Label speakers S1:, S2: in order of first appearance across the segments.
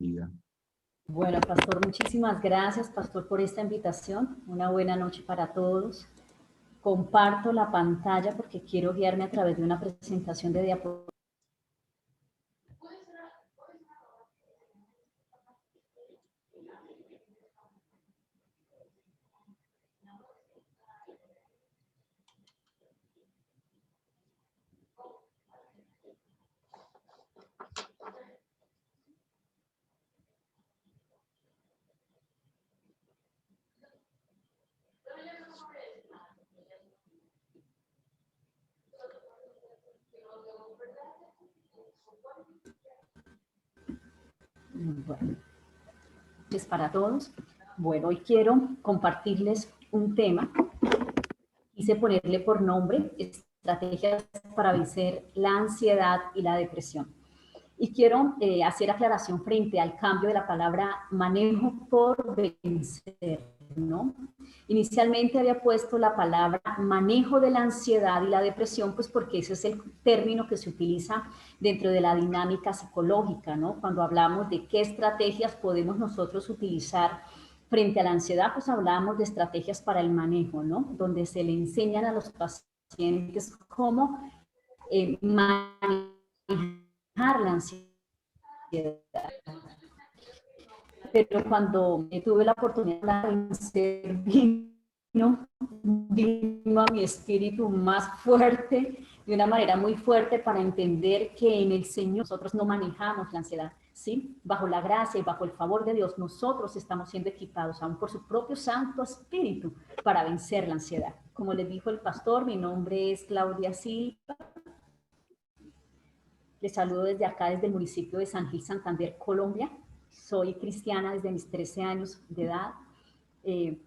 S1: Diga.
S2: Bueno, pastor, muchísimas gracias, pastor, por esta invitación. Una buena noche para todos. Comparto la pantalla porque quiero guiarme a través de una presentación de diapositivas. Bueno, es para todos. Bueno, hoy quiero compartirles un tema. Quise ponerle por nombre estrategias para vencer la ansiedad y la depresión. Y quiero hacer aclaración frente al cambio de la palabra manejo por vencer, ¿no? Inicialmente había puesto la palabra manejo de la ansiedad y la depresión, pues porque ese es el término que se utiliza dentro de la dinámica psicológica, ¿no? Cuando hablamos de qué estrategias podemos nosotros utilizar frente a la ansiedad, pues hablamos de estrategias para el manejo, ¿no? Donde se le enseñan a los pacientes cómo manejar la ansiedad. Pero cuando tuve la oportunidad de vencer, vino a mi espíritu más fuerte, de una manera muy fuerte, para entender que en el Señor nosotros no manejamos la ansiedad, ¿sí? Bajo la gracia y bajo el favor de Dios, nosotros estamos siendo equipados aún por su propio Santo Espíritu para vencer la ansiedad. Como les dijo el pastor, mi nombre es Claudia Silva. Les saludo desde acá, desde el municipio de San Gil, Santander, Colombia. Soy cristiana desde mis 13 años de edad,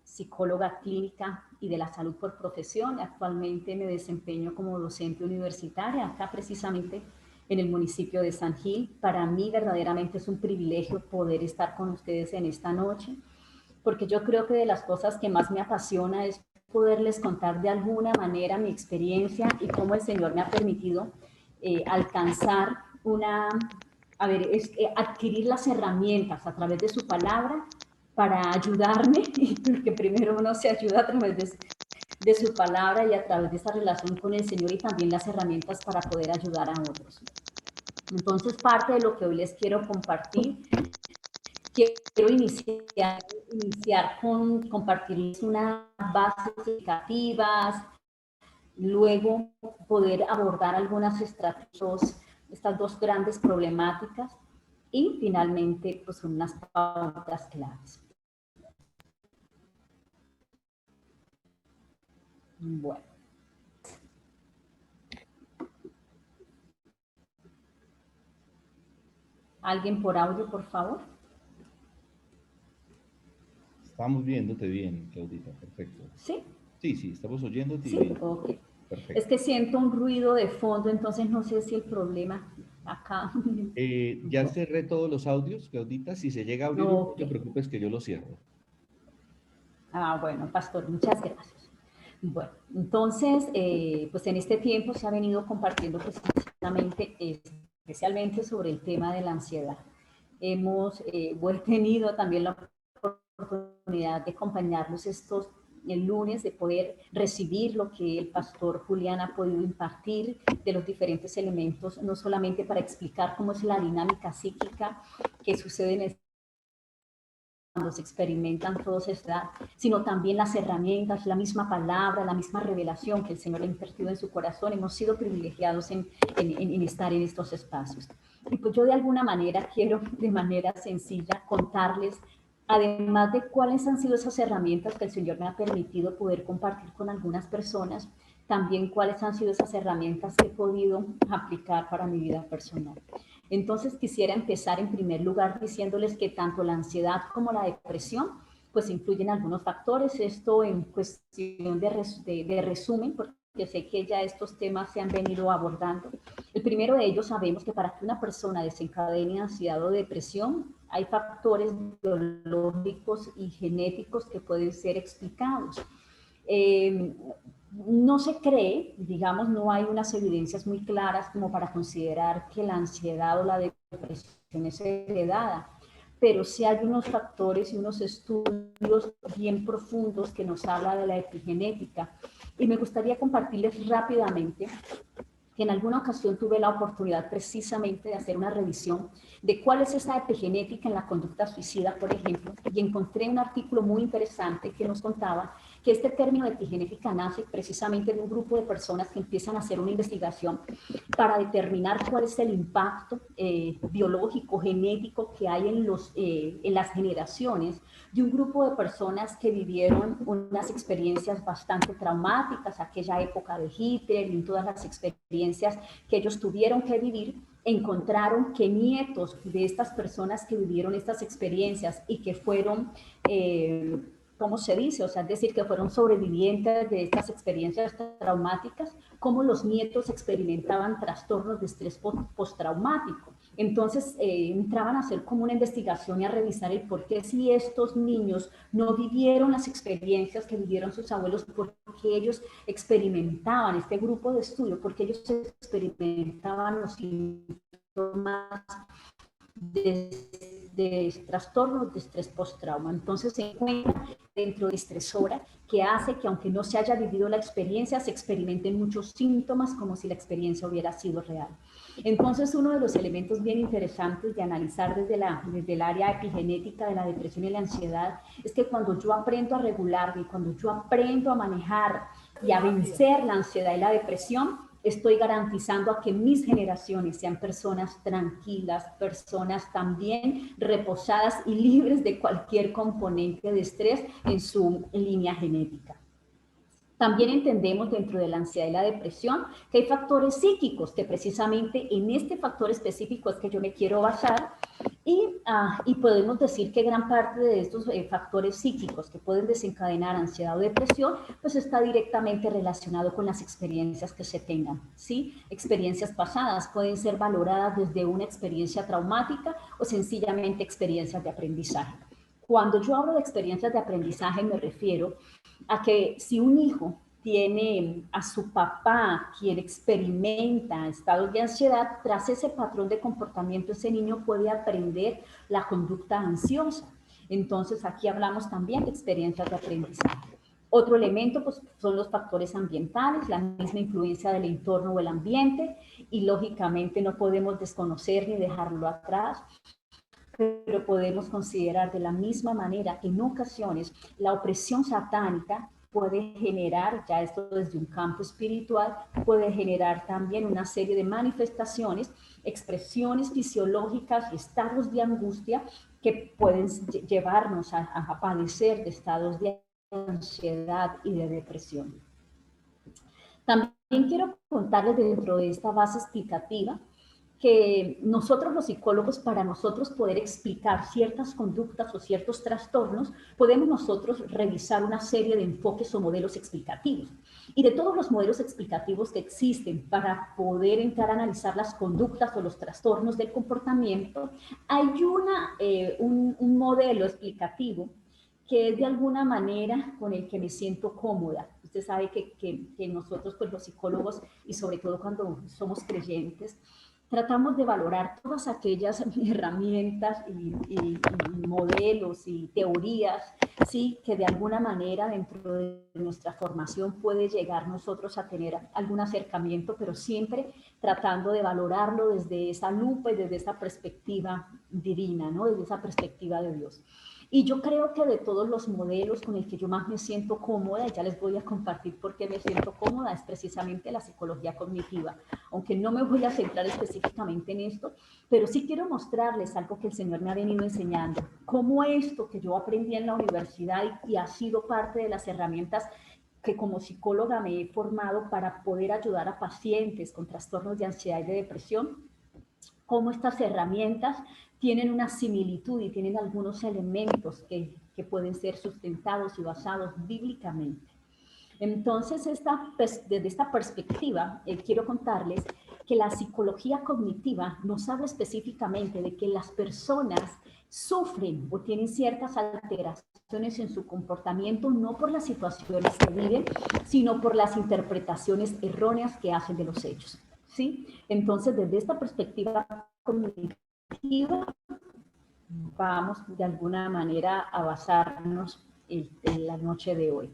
S2: psicóloga clínica y de la salud por profesión. Actualmente me desempeño como docente universitaria, acá precisamente en el municipio de San Gil. Para mí verdaderamente es un privilegio poder estar con ustedes en esta noche, porque yo creo que de las cosas que más me apasiona es poderles contar de alguna manera mi experiencia y cómo el Señor me ha permitido alcanzar adquirir las herramientas a través de su palabra para ayudarme, porque primero uno se ayuda a través de su palabra y a través de esa relación con el Señor, y también las herramientas para poder ayudar a otros. Entonces, parte de lo que hoy les quiero compartir, quiero iniciar con compartirles unas bases explicativas, luego poder abordar algunas estrategias, estas dos grandes problemáticas, y finalmente pues unas pautas claves. Bueno. ¿Alguien por audio, por favor?
S1: Estamos viéndote bien, Claudita, perfecto.
S2: ¿Sí?
S1: Sí, estamos oyéndote
S2: Sí,
S1: bien.
S2: ok.
S1: Perfecto.
S2: Es que siento un ruido de fondo, entonces no sé si el problema acá.
S1: Ya cerré todos los audios, Claudita. Si se llega a abrir uno, no
S2: Ok.
S1: te preocupes que yo lo cierro.
S2: Bueno, pastor, muchas gracias. Bueno, entonces, pues en este tiempo se ha venido compartiendo precisamente, especialmente sobre el tema de la ansiedad. Hemos tenido también la oportunidad de acompañarlos estos el lunes, de poder recibir lo que el pastor Julián ha podido impartir de los diferentes elementos, no solamente para explicar cómo es la dinámica psíquica que sucede en el cuando se experimentan todos esta, sino también las herramientas, la misma palabra, la misma revelación que el Señor ha invertido en su corazón. Hemos sido privilegiados en estar en estos espacios. Y pues yo de alguna manera quiero, de manera sencilla, contarles, además de cuáles han sido esas herramientas que el Señor me ha permitido poder compartir con algunas personas, también cuáles han sido esas herramientas que he podido aplicar para mi vida personal. Entonces quisiera empezar en primer lugar diciéndoles que tanto la ansiedad como la depresión pues influyen algunos factores. Esto en cuestión de resumen, porque sé que ya estos temas se han venido abordando. El primero de ellos, sabemos que para que una persona desencadene ansiedad o depresión hay factores biológicos y genéticos que pueden ser explicados. No se cree, digamos, no hay unas evidencias muy claras como para considerar que la ansiedad o la depresión es heredada, pero sí hay unos factores y unos estudios bien profundos que nos hablan de la epigenética. Y me gustaría compartirles rápidamente que en alguna ocasión tuve la oportunidad precisamente de hacer una revisión de cuál es esa epigenética en la conducta suicida, por ejemplo, y encontré un artículo muy interesante que nos contaba que este término de epigenética nace precisamente de un grupo de personas que empiezan a hacer una investigación para determinar cuál es el impacto biológico, genético que hay en las generaciones de un grupo de personas que vivieron unas experiencias bastante traumáticas, aquella época de Hitler y en todas las experiencias que ellos tuvieron que vivir. Encontraron que nietos de estas personas que vivieron estas experiencias y que fueron, ¿cómo se dice? O sea, es decir, que fueron sobrevivientes de estas experiencias traumáticas, cómo los nietos experimentaban trastornos de estrés postraumático. Entonces entraban a hacer como una investigación y a revisar el por qué si estos niños no vivieron las experiencias que vivieron sus abuelos, por qué ellos experimentaban, este grupo de estudio, por qué ellos experimentaban los síntomas de trastornos de estrés postrauma. Entonces se encuentra dentro de estresora que hace que aunque no se haya vivido la experiencia, se experimenten muchos síntomas como si la experiencia hubiera sido real. Entonces uno de los elementos bien interesantes de analizar desde el área epigenética de la depresión y la ansiedad es que cuando yo aprendo a regularme, cuando yo aprendo a manejar y a vencer la ansiedad y la depresión, estoy garantizando a que mis generaciones sean personas tranquilas, personas también reposadas y libres de cualquier componente de estrés en su línea genética. También entendemos dentro de la ansiedad y la depresión que hay factores psíquicos, que precisamente en este factor específico es que yo me quiero basar y podemos decir que gran parte de estos factores psíquicos que pueden desencadenar ansiedad o depresión, pues está directamente relacionado con las experiencias que se tengan, ¿sí? Experiencias pasadas pueden ser valoradas desde una experiencia traumática o sencillamente experiencias de aprendizaje. Cuando yo hablo de experiencias de aprendizaje me refiero a que si un hijo tiene a su papá quien experimenta estados de ansiedad, tras ese patrón de comportamiento ese niño puede aprender la conducta ansiosa. Entonces aquí hablamos también de experiencias de aprendizaje. Otro elemento pues, son los factores ambientales, la misma influencia del entorno o el ambiente, y lógicamente no podemos desconocer ni dejarlo atrás, pero podemos considerar de la misma manera que en ocasiones la opresión satánica puede generar, ya esto desde un campo espiritual, puede generar también una serie de manifestaciones, expresiones fisiológicas y estados de angustia que pueden llevarnos a padecer de estados de ansiedad y de depresión. También quiero contarles dentro de esta base explicativa que nosotros los psicólogos, para nosotros poder explicar ciertas conductas o ciertos trastornos, podemos nosotros revisar una serie de enfoques o modelos explicativos. Y de todos los modelos explicativos que existen para poder entrar a analizar las conductas o los trastornos del comportamiento, hay un modelo explicativo que es de alguna manera con el que me siento cómoda. Usted sabe que nosotros, pues los psicólogos, y sobre todo cuando somos creyentes, tratamos de valorar todas aquellas herramientas y modelos y teorías, ¿sí? Que de alguna manera dentro de nuestra formación puede llegar nosotros a tener algún acercamiento, pero siempre tratando de valorarlo desde esa lupa y desde esa perspectiva divina, ¿no? Desde esa perspectiva de Dios. Y yo creo que de todos los modelos con el que yo más me siento cómoda, y ya les voy a compartir por qué me siento cómoda, es precisamente la psicología cognitiva. Aunque no me voy a centrar específicamente en esto, pero sí quiero mostrarles algo que el Señor me ha venido enseñando. Cómo esto que yo aprendí en la universidad y ha sido parte de las herramientas que como psicóloga me he formado para poder ayudar a pacientes con trastornos de ansiedad y de depresión, cómo estas herramientas tienen una similitud y tienen algunos elementos que pueden ser sustentados y basados bíblicamente. Entonces, desde esta perspectiva, quiero contarles que la psicología cognitiva nos habla específicamente de que las personas sufren o tienen ciertas alteraciones en su comportamiento, no por las situaciones que viven, sino por las interpretaciones erróneas que hacen de los hechos, ¿sí? Entonces, desde esta perspectiva cognitiva, vamos de alguna manera a basarnos en la noche de hoy.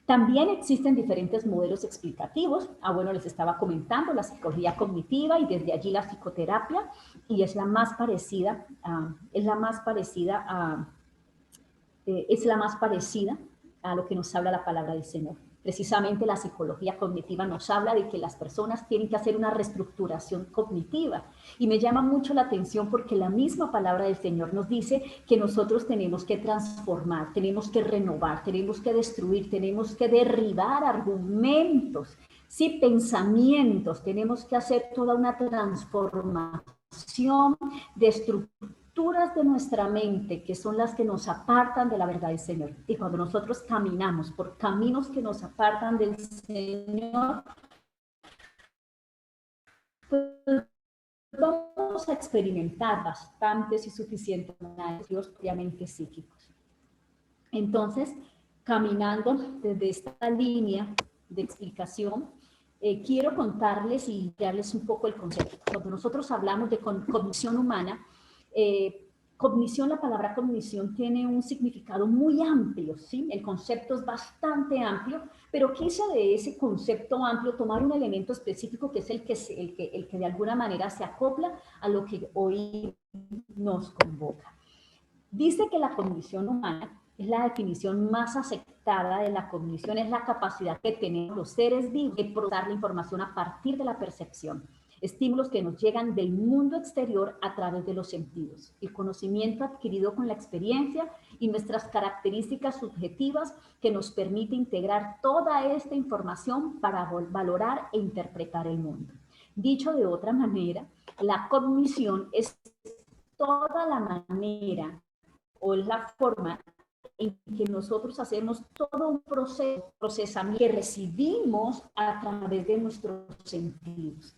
S2: También existen diferentes modelos explicativos. Bueno, les estaba comentando la psicología cognitiva y desde allí la psicoterapia, y es la más parecida a lo que nos habla la palabra del Señor. Precisamente la psicología cognitiva nos habla de que las personas tienen que hacer una reestructuración cognitiva. Y me llama mucho la atención porque la misma palabra del Señor nos dice que nosotros tenemos que transformar, tenemos que renovar, tenemos que destruir, tenemos que derribar argumentos, sí, pensamientos, tenemos que hacer toda una transformación de estructura de nuestra mente, que son las que nos apartan de la verdad del Señor. Y cuando nosotros caminamos por caminos que nos apartan del Señor, pues vamos a experimentar bastantes y suficientes manejos obviamente psíquicos. Entonces, caminando desde esta línea de explicación, quiero contarles y darles un poco el concepto. Cuando nosotros hablamos de cognición humana, cognición, la palabra cognición tiene un significado muy amplio, ¿sí? El concepto es bastante amplio, pero quise de ese concepto amplio tomar un elemento específico que es el que de alguna manera se acopla a lo que hoy nos convoca. Dice que la cognición humana es la definición más aceptada de la cognición, es la capacidad que tenemos los seres vivos de procesar la información a partir de la percepción. Estímulos que nos llegan del mundo exterior a través de los sentidos. El conocimiento adquirido con la experiencia y nuestras características subjetivas que nos permite integrar toda esta información para valorar e interpretar el mundo. Dicho de otra manera, la cognición es toda la manera o es la forma en que nosotros hacemos todo un procesamiento que recibimos a través de nuestros sentidos.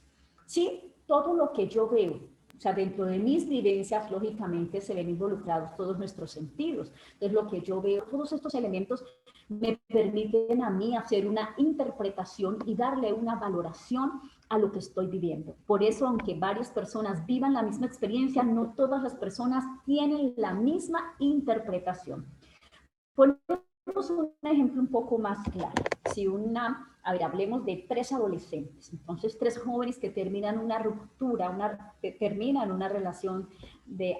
S2: Sí, todo lo que yo veo, o sea, dentro de mis vivencias, lógicamente se ven involucrados todos nuestros sentidos. Entonces, lo que yo veo, todos estos elementos me permiten a mí hacer una interpretación y darle una valoración a lo que estoy viviendo. Por eso, aunque varias personas vivan la misma experiencia, no todas las personas tienen la misma interpretación. Ponemos un ejemplo un poco más claro. Si hablemos de 3 adolescentes, entonces 3 jóvenes que terminan una ruptura, terminan una relación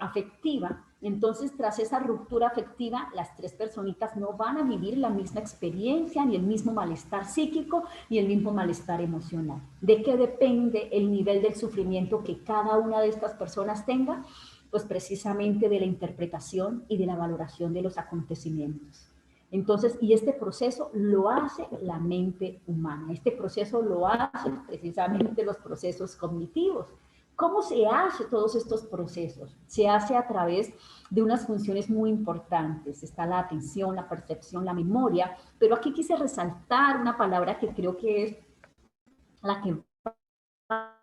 S2: afectiva, entonces tras esa ruptura afectiva, las 3 personitas no van a vivir la misma experiencia, ni el mismo malestar psíquico, ni el mismo malestar emocional. ¿De qué depende el nivel del sufrimiento que cada una de estas personas tenga? Pues precisamente de la interpretación y de la valoración de los acontecimientos. Entonces, y este proceso lo hace la mente humana, este proceso lo hacen precisamente los procesos cognitivos. ¿Cómo se hace todos estos procesos? Se hace a través de unas funciones muy importantes. Está la atención, la percepción, la memoria, pero aquí quise resaltar una palabra que creo que es la que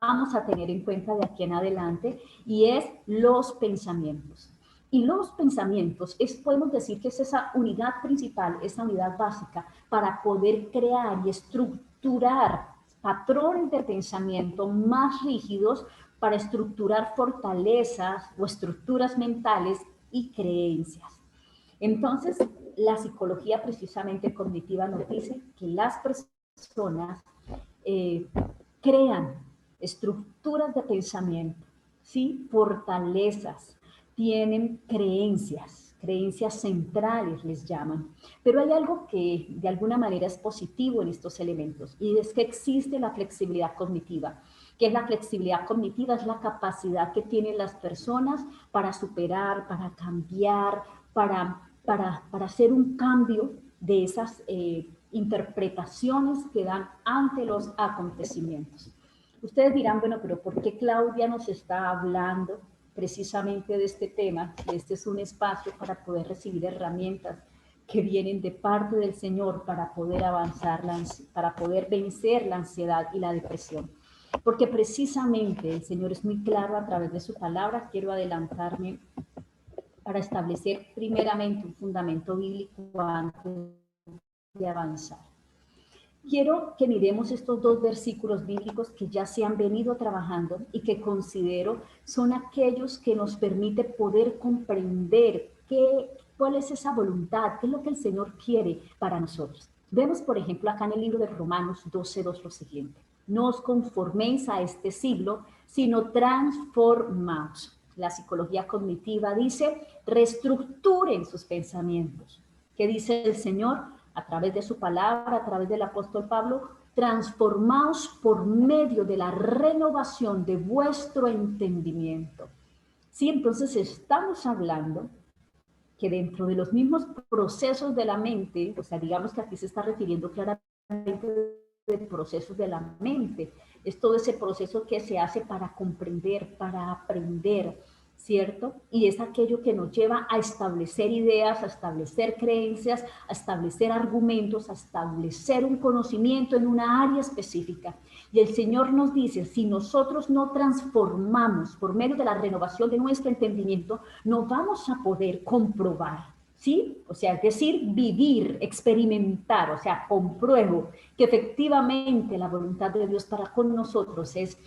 S2: vamos a tener en cuenta de aquí en adelante, y es los pensamientos. Y los pensamientos, podemos decir que es esa unidad principal, esa unidad básica para poder crear y estructurar patrones de pensamiento más rígidos para estructurar fortalezas o estructuras mentales y creencias. Entonces, la psicología precisamente cognitiva nos dice que las personas crean estructuras de pensamiento, ¿sí? Fortalezas, tienen creencias centrales les llaman. Pero hay algo que de alguna manera es positivo en estos elementos, y es que existe la flexibilidad cognitiva. ¿Qué es la flexibilidad cognitiva? Es la capacidad que tienen las personas para superar, para cambiar, para hacer un cambio de esas interpretaciones que dan ante los acontecimientos. Ustedes dirán, bueno, pero ¿por qué Claudia nos está hablando precisamente de este tema? Este es un espacio para poder recibir herramientas que vienen de parte del Señor para poder avanzar, para poder vencer la ansiedad y la depresión. Porque precisamente el Señor es muy claro a través de su palabra. Quiero adelantarme para establecer primeramente un fundamento bíblico antes de avanzar. quiero que miremos estos dos versículos bíblicos que ya se han venido trabajando y que considero son aquellos que nos permite poder comprender cuál es esa voluntad, qué es lo que el Señor quiere para nosotros. Vemos, por ejemplo, acá en el libro de Romanos 12:2 lo siguiente: no os conforméis a este siglo, sino transformaos. La psicología cognitiva dice, reestructuren sus pensamientos. ¿Qué dice el Señor? A través de su palabra, a través del apóstol Pablo, transformaos por medio de la renovación de vuestro entendimiento. Sí, entonces estamos hablando que dentro de los mismos procesos de la mente, o sea, digamos que aquí se está refiriendo claramente de procesos de la mente, es todo ese proceso que se hace para comprender, para aprender, ¿cierto? Y es aquello que nos lleva a establecer ideas, a establecer creencias, a establecer argumentos, a establecer un conocimiento en una área específica. Y el Señor nos dice, si nosotros no transformamos por medio de la renovación de nuestro entendimiento, no vamos a poder comprobar, ¿sí? O sea, es decir, vivir, experimentar, o sea, compruebo que efectivamente la voluntad de Dios para con nosotros es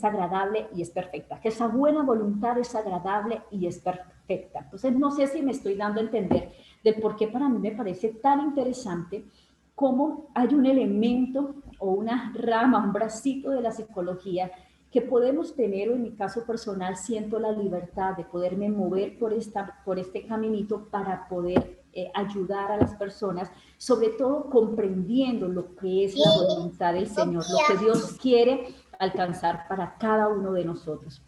S2: agradable y es perfecta, que esa buena voluntad es agradable y es perfecta. Entonces, no sé si me estoy dando a entender de por qué para mí me parece tan interesante cómo hay un elemento o una rama, un bracito de la psicología que podemos tener, o en mi caso personal siento la libertad de poderme mover por este caminito para poder ayudar a las personas, sobre todo comprendiendo lo que es la voluntad del Señor, lo que Dios quiere alcanzar para cada uno de nosotros.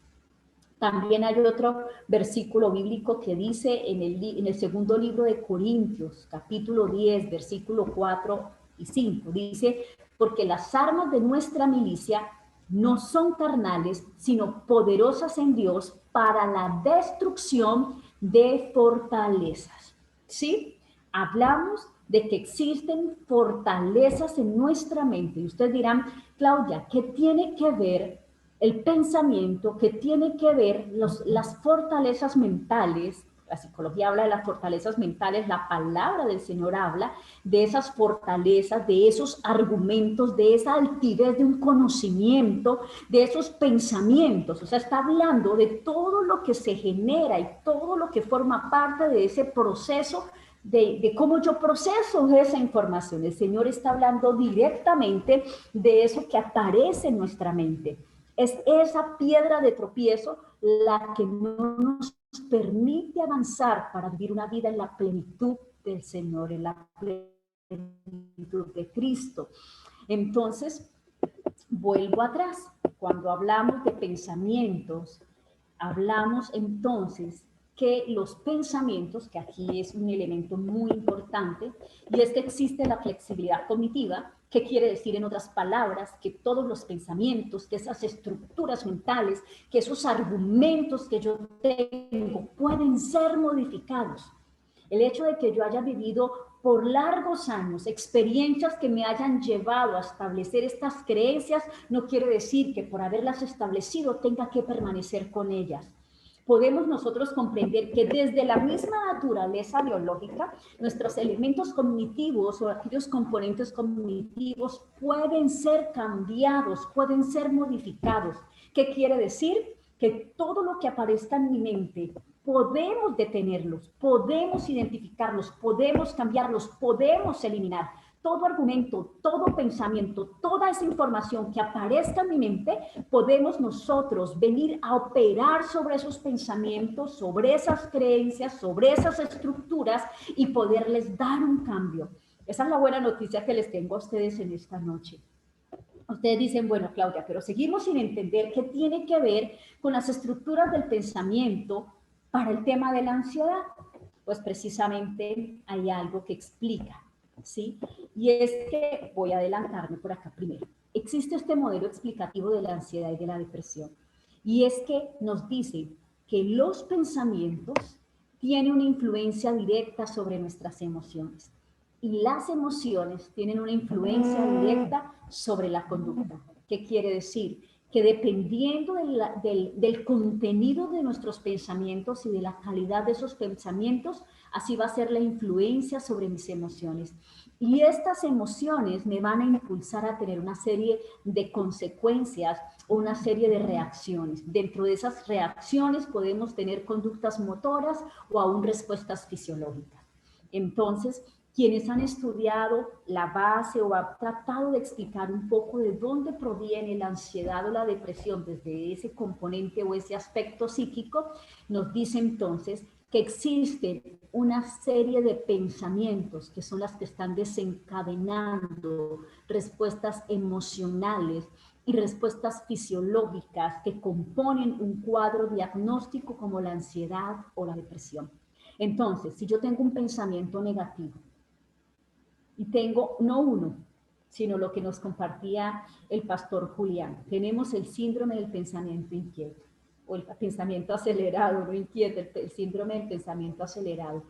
S2: También hay otro versículo bíblico que dice en el segundo libro de Corintios, capítulo 10, versículo 4 y 5, dice, porque las armas de nuestra milicia no son carnales, sino poderosas en Dios para la destrucción de fortalezas. ¿Sí? Hablamos de que existen fortalezas en nuestra mente. Y ustedes dirán, Claudia, ¿qué tiene que ver el pensamiento, que tiene que ver las fortalezas mentales? La psicología habla de las fortalezas mentales, la palabra del Señor habla de esas fortalezas, de esos argumentos, de esa altivez de un conocimiento, de esos pensamientos. O sea, está hablando de todo lo que se genera y todo lo que forma parte de ese proceso de cómo yo proceso esa información. El Señor está hablando directamente de eso que aparece en nuestra mente. Es esa piedra de tropiezo la que no nos permite avanzar para vivir una vida en la plenitud del Señor, en la plenitud de Cristo. Entonces, vuelvo atrás. Cuando hablamos de pensamientos, hablamos entonces que los pensamientos, que aquí es un elemento muy importante, y es que existe la flexibilidad cognitiva, que quiere decir, en otras palabras, que todos los pensamientos, que esas estructuras mentales, que esos argumentos que yo tengo pueden ser modificados. El hecho de que yo haya vivido por largos años experiencias que me hayan llevado a establecer estas creencias no quiere decir que por haberlas establecido tenga que permanecer con ellas. Podemos nosotros comprender que desde la misma naturaleza biológica, nuestros elementos cognitivos o aquellos componentes cognitivos pueden ser cambiados, pueden ser modificados. ¿Qué quiere decir? Que todo lo que aparezca en mi mente, podemos detenerlos, podemos identificarlos, podemos cambiarlos, podemos eliminar. Todo argumento, todo pensamiento, toda esa información que aparezca en mi mente, podemos nosotros venir a operar sobre esos pensamientos, sobre esas creencias, sobre esas estructuras y poderles dar un cambio. Esa es la buena noticia que les tengo a ustedes en esta noche. Ustedes dicen, bueno, Claudia, pero seguimos sin entender qué tiene que ver con las estructuras del pensamiento para el tema de la ansiedad. Pues precisamente hay algo que explica, ¿sí? Y es que voy a adelantarme por acá primero. Existe este modelo explicativo de la ansiedad y de la depresión. Y es que nos dice que los pensamientos tienen una influencia directa sobre nuestras emociones. Y las emociones tienen una influencia directa sobre la conducta. ¿Qué quiere decir? que dependiendo del contenido de nuestros pensamientos y de la calidad de esos pensamientos, así va a ser la influencia sobre mis emociones. Y estas emociones me van a impulsar a tener una serie de consecuencias o una serie de reacciones. Dentro de esas reacciones podemos tener conductas motoras o aún respuestas fisiológicas. Entonces, quienes han estudiado la base o han tratado de explicar un poco de dónde proviene la ansiedad o la depresión desde ese componente o ese aspecto psíquico, nos dice entonces que existe una serie de pensamientos que son las que están desencadenando respuestas emocionales y respuestas fisiológicas que componen un cuadro diagnóstico como la ansiedad o la depresión. Entonces, si yo tengo un pensamiento negativo, y tengo no uno, sino lo que nos compartía el pastor Julián. Tenemos el síndrome del pensamiento inquieto, o el pensamiento acelerado, no inquieto, el síndrome del pensamiento acelerado.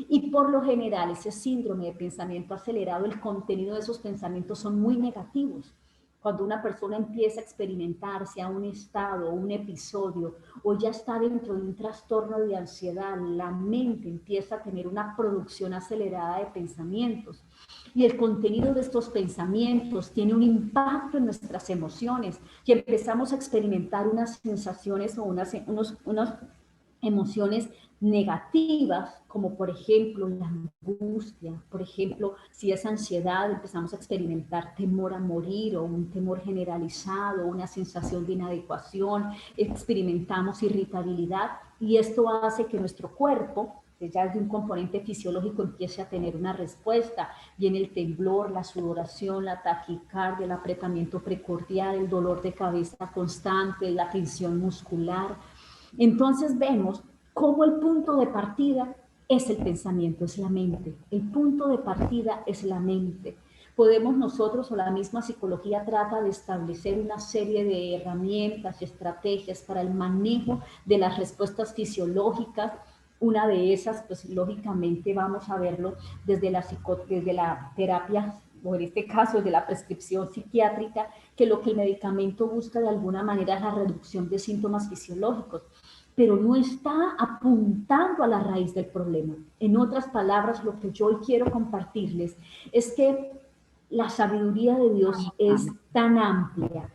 S2: Y por lo general, ese síndrome de pensamiento acelerado, el contenido de esos pensamientos son muy negativos. Cuando una persona empieza a experimentarse a un estado, un episodio, o ya está dentro de un trastorno de ansiedad, la mente empieza a tener una producción acelerada de pensamientos. Y el contenido de estos pensamientos tiene un impacto en nuestras emociones y empezamos a experimentar unas sensaciones o unas emociones negativas, como por ejemplo la angustia, por ejemplo, si es ansiedad, empezamos a experimentar temor a morir o un temor generalizado, una sensación de inadecuación, experimentamos irritabilidad y esto hace que nuestro cuerpo, que ya es de un componente fisiológico, empiece a tener una respuesta. Viene el temblor, la sudoración, la taquicardia, el apretamiento precordial, el dolor de cabeza constante, la tensión muscular. Entonces vemos cómo el punto de partida es el pensamiento, es la mente. El punto de partida es la mente. Podemos nosotros, o la misma psicología trata de establecer una serie de herramientas y estrategias para el manejo de las respuestas fisiológicas. Una de esas, pues lógicamente vamos a verlo desde la terapia, o en este caso de la prescripción psiquiátrica, que lo que el medicamento busca de alguna manera es la reducción de síntomas fisiológicos, pero no está apuntando a la raíz del problema. En otras palabras, lo que yo hoy quiero compartirles es que la sabiduría de Dios es tan amplia,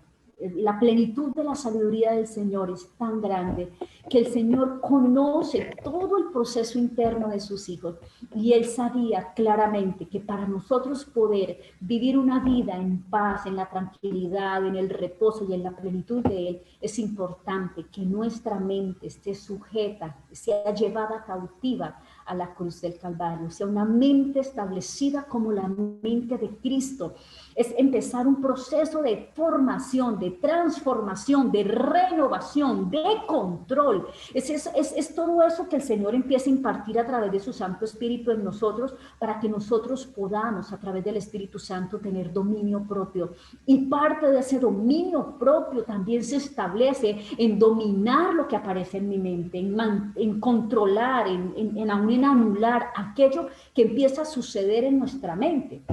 S2: la plenitud de la sabiduría del Señor es tan grande que el Señor conoce todo el proceso interno de sus hijos y Él sabía claramente que para nosotros poder vivir una vida en paz, en la tranquilidad, en el reposo y en la plenitud de Él, es importante que nuestra mente esté sujeta, sea llevada cautiva a la cruz del Calvario, sea una mente establecida como la mente de Cristo. Es empezar un proceso de formación, de transformación, de renovación, de control. Es todo eso que el Señor empieza a impartir a través de su Santo Espíritu en nosotros para que nosotros podamos a través del Espíritu Santo tener dominio propio. Y parte de ese dominio propio también se establece en dominar lo que aparece en mi mente, en controlar, aún en anular aquello que empieza a suceder en nuestra mente.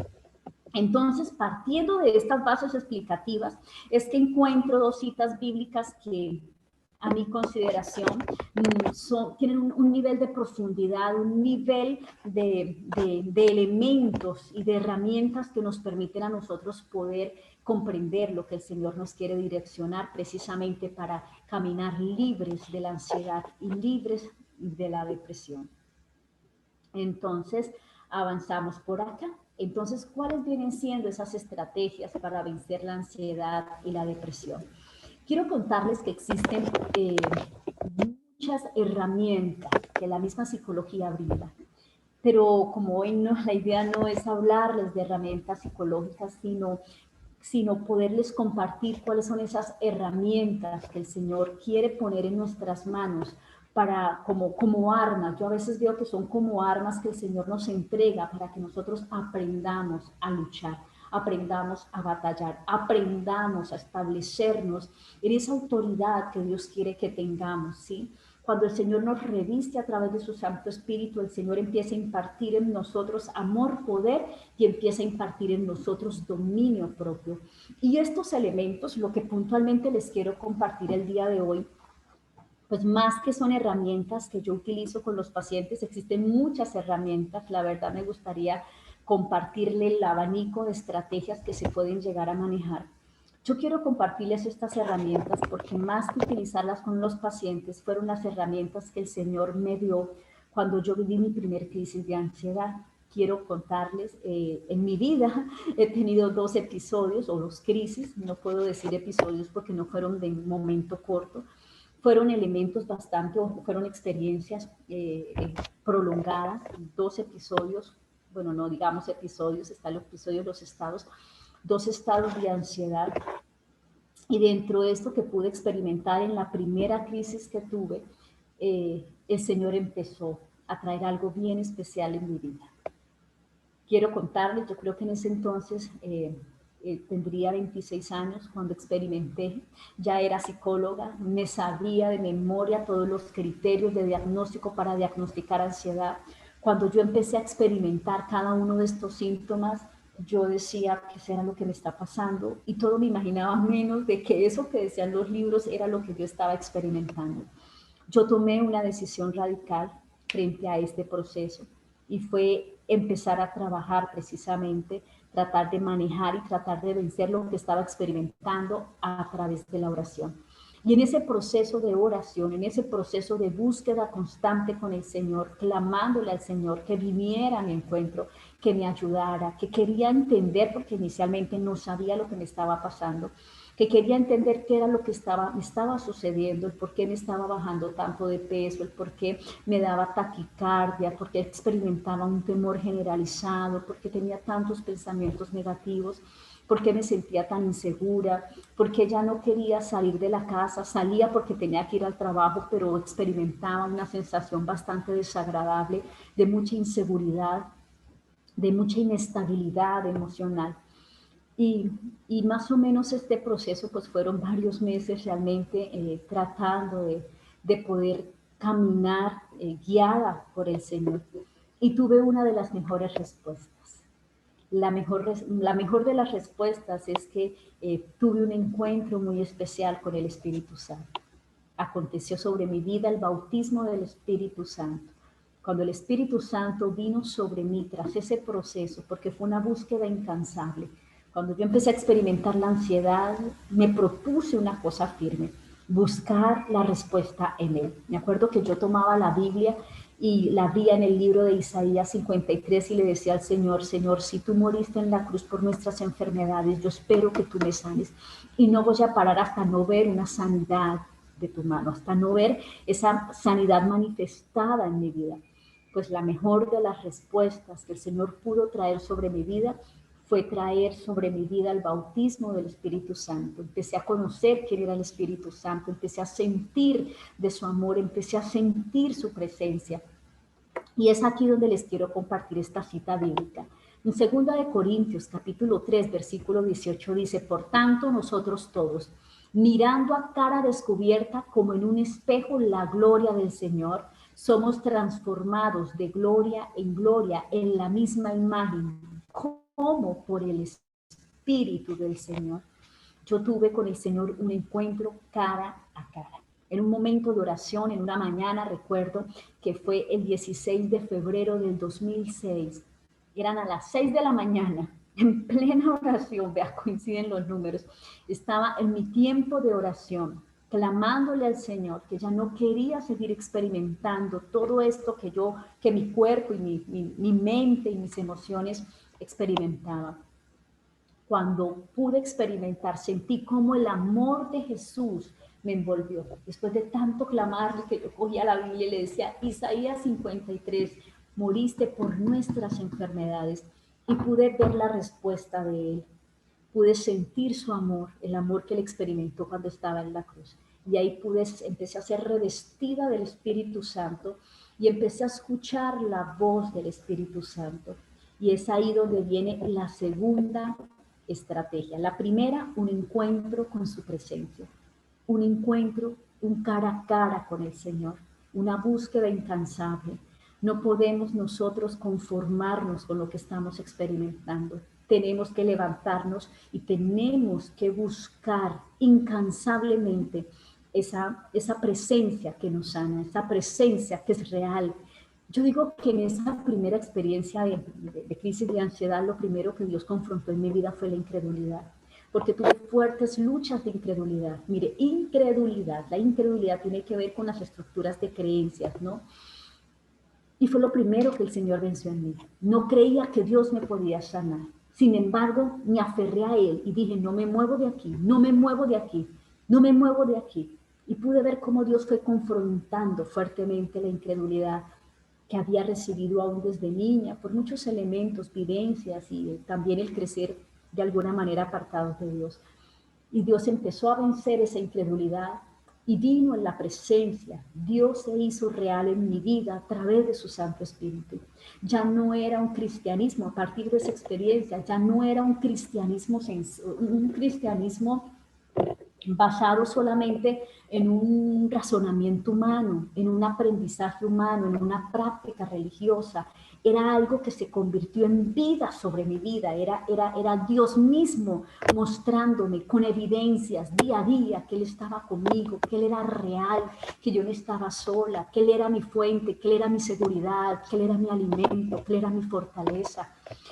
S2: Entonces, partiendo de estas bases explicativas, es que encuentro dos citas bíblicas que, a mi consideración, tienen un nivel de profundidad, un nivel de elementos y de herramientas que nos permiten a nosotros poder comprender lo que el Señor nos quiere direccionar precisamente para caminar libres de la ansiedad y libres de la depresión. Entonces, avanzamos por acá. Entonces, ¿cuáles vienen siendo esas estrategias para vencer la ansiedad y la depresión? Quiero contarles que existen muchas herramientas que la misma psicología brinda, pero como hoy no, la idea no es hablarles de herramientas psicológicas, sino poderles compartir cuáles son esas herramientas que el Señor quiere poner en nuestras manos como armas. Yo a veces veo que son como armas que el Señor nos entrega para que nosotros aprendamos a luchar, aprendamos a batallar, aprendamos a establecernos en esa autoridad que Dios quiere que tengamos, ¿sí? Cuando el Señor nos reviste a través de su Santo Espíritu, el Señor empieza a impartir en nosotros amor, poder y empieza a impartir en nosotros dominio propio. Y estos elementos, lo que puntualmente les quiero compartir el día de hoy, pues más que son herramientas que yo utilizo con los pacientes, existen muchas herramientas. La verdad me gustaría compartirle el abanico de estrategias que se pueden llegar a manejar. Yo quiero compartirles estas herramientas porque más que utilizarlas con los pacientes, fueron las herramientas que el Señor me dio cuando yo viví mi primer crisis de ansiedad. Quiero contarles, en mi vida he tenido 2 episodios o 2 crisis, no puedo decir episodios porque no fueron de un momento corto, fueron elementos bastante, fueron experiencias prolongadas, 2 episodios, bueno, no digamos episodios, están los episodios, los estados, 2 estados de ansiedad. Y dentro de esto que pude experimentar en la primera crisis que tuve, el Señor empezó a traer algo bien especial en mi vida. Quiero contarles, yo creo que en ese entonces tendría 26 años cuando experimenté, ya era psicóloga, me sabía de memoria todos los criterios de diagnóstico para diagnosticar ansiedad. Cuando yo empecé a experimentar cada uno de estos síntomas, yo decía, ¿qué será lo que me está pasando? Y todo me imaginaba menos de que eso que decían los libros era lo que yo estaba experimentando. Yo tomé una decisión radical frente a este proceso y fue empezar a trabajar precisamente, tratar de manejar y tratar de vencer lo que estaba experimentando a través de la oración. Y en ese proceso de oración, en ese proceso de búsqueda constante con el Señor, clamándole al Señor que viniera a mi encuentro, que me ayudara, que quería entender, porque inicialmente no sabía lo que me estaba pasando, que quería entender qué era lo que me estaba sucediendo, el por qué me estaba bajando tanto de peso, el por qué me daba taquicardia, por qué experimentaba un temor generalizado, por qué tenía tantos pensamientos negativos, por qué me sentía tan insegura, por qué ya no quería salir de la casa, salía porque tenía que ir al trabajo, pero experimentaba una sensación bastante desagradable, de mucha inseguridad, de mucha inestabilidad emocional. Y más o menos este proceso pues fueron varios meses realmente tratando de poder caminar guiada por el Señor. Y tuve una de las mejores respuestas. La mejor de las respuestas es que tuve un encuentro muy especial con el Espíritu Santo. Aconteció sobre mi vida el bautismo del Espíritu Santo. Cuando el Espíritu Santo vino sobre mí tras ese proceso, porque fue una búsqueda incansable, cuando yo empecé a experimentar la ansiedad, me propuse una cosa firme, buscar la respuesta en Él. Me acuerdo que yo tomaba la Biblia y la abría en el libro de Isaías 53 y le decía al Señor, Señor, si tú moriste en la cruz por nuestras enfermedades, yo espero que tú me sanes. Y no voy a parar hasta no ver una sanidad de tu mano, hasta no ver esa sanidad manifestada en mi vida. Pues la mejor de las respuestas que el Señor pudo traer sobre mi vida fue traer sobre mi vida el bautismo del Espíritu Santo. Empecé a conocer quién era el Espíritu Santo, empecé a sentir de su amor, empecé a sentir su presencia. Y es aquí donde les quiero compartir esta cita bíblica. En 2 Corintios, capítulo 3, versículo 18 dice, por tanto nosotros todos, mirando a cara descubierta como en un espejo la gloria del Señor, somos transformados de gloria en gloria en la misma imagen, como por el Espíritu del Señor. Yo tuve con el Señor un encuentro cara a cara. En un momento de oración, en una mañana, recuerdo que fue el 16 de febrero del 2006. Eran a las 6 de la mañana, en plena oración, vea, coinciden los números. Estaba en mi tiempo de oración, clamándole al Señor, que ya no quería seguir experimentando todo esto que mi cuerpo y mi mente y mis emociones experimentaban. Cuando pude experimentar, sentí como el amor de Jesús me envolvió. Después de tanto clamar, que yo cogía la Biblia y le decía, Isaías 53, moriste por nuestras enfermedades. Y pude ver la respuesta de Él. Pude sentir su amor, el amor que Él experimentó cuando estaba en la cruz. Y ahí empecé a ser revestida del Espíritu Santo y empecé a escuchar la voz del Espíritu Santo. Y es ahí donde viene la segunda estrategia. La primera, un encuentro con su presencia, un encuentro, un cara a cara con el Señor. una búsqueda incansable. No podemos nosotros conformarnos con lo que estamos experimentando. Tenemos que levantarnos y tenemos que buscar incansablemente esa presencia que nos sana, esa presencia que es real. Yo digo que en esa primera experiencia de crisis de ansiedad, lo primero que Dios confrontó en mi vida fue la incredulidad, porque tuve fuertes luchas de incredulidad. Mire, la incredulidad tiene que ver con las estructuras de creencias, ¿no? Y fue lo primero que el Señor venció en mí. No creía que Dios me podía sanar. Sin embargo, me aferré a Él y dije, no me muevo de aquí, no me muevo de aquí, no me muevo de aquí. Y pude ver cómo Dios fue confrontando fuertemente la incredulidad que había recibido aún desde niña, por muchos elementos, vivencias y también el crecer de alguna manera apartados de Dios. Y Dios empezó a vencer esa incredulidad y vino en la presencia. Dios se hizo real en mi vida a través de su Santo Espíritu. Ya no era un cristianismo, a partir de esa experiencia, ya no era un cristianismo basado solamente en un razonamiento humano, en un aprendizaje humano, en una práctica religiosa. Era algo que se convirtió en vida sobre mi vida, era Dios mismo mostrándome con evidencias día a día que Él estaba conmigo, que Él era real, que yo no estaba sola, que Él era mi fuente, que Él era mi seguridad, que Él era mi alimento, que Él era mi fortaleza.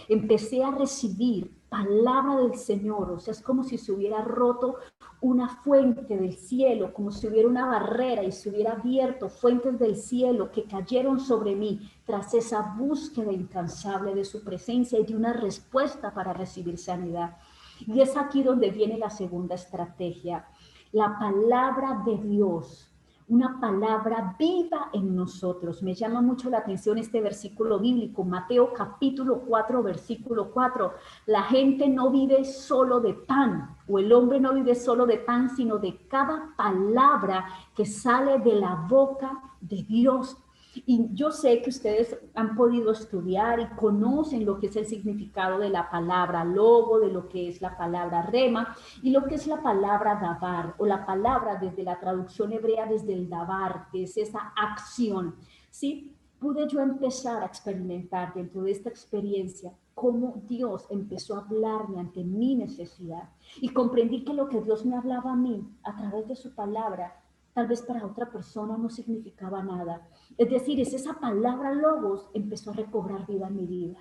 S2: Empecé a recibir palabra del Señor, o sea, es como si se hubiera roto una fuente del cielo, como si hubiera una barrera y se hubiera abierto fuentes del cielo que cayeron sobre mí tras esa búsqueda incansable de su presencia y de una respuesta para recibir sanidad. Y es aquí donde viene la segunda estrategia, la palabra de Dios. Una palabra viva en nosotros. Me llama mucho la atención este versículo bíblico, Mateo capítulo 4, versículo 4. La gente no vive solo de pan, o el hombre no vive solo de pan, sino de cada palabra que sale de la boca de Dios. Y yo sé que ustedes han podido estudiar y conocen lo que es el significado de la palabra logo, de lo que es la palabra rema y lo que es la palabra dabar, o la palabra desde la traducción hebrea, desde el dabar, que es esa acción. ¿Sí? Pude yo empezar a experimentar dentro de esta experiencia cómo Dios empezó a hablarme ante mi necesidad y comprendí que lo que Dios me hablaba a mí a través de su palabra, tal vez para otra persona no significaba nada. Es decir, es esa palabra logos empezó a recobrar vida en mi vida.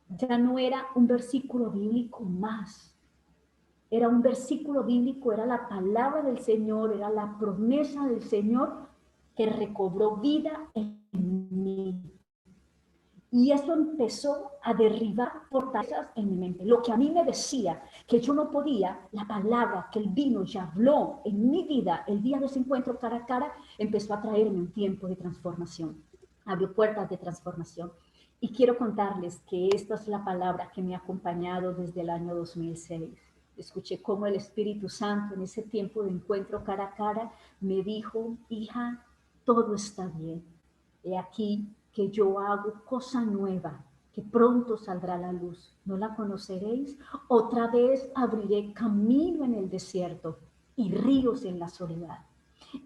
S2: Ya no era un versículo bíblico más. Era un versículo bíblico, era la palabra del Señor, era la promesa del Señor que recobró vida en mí. Y eso empezó a derribar fortalezas en mi mente. Lo que a mí me decía que yo no podía, la palabra que Él vino y habló en mi vida el día de ese encuentro cara a cara, empezó a traerme un tiempo de transformación. Abrió puertas de transformación. Y quiero contarles que esta es la palabra que me ha acompañado desde el año 2006. Escuché cómo el Espíritu Santo en ese tiempo de encuentro cara a cara me dijo, hija, todo está bien. He aquí que yo hago cosa nueva, que pronto saldrá a la luz. ¿No la conoceréis? Otra vez abriré camino en el desierto y ríos en la soledad.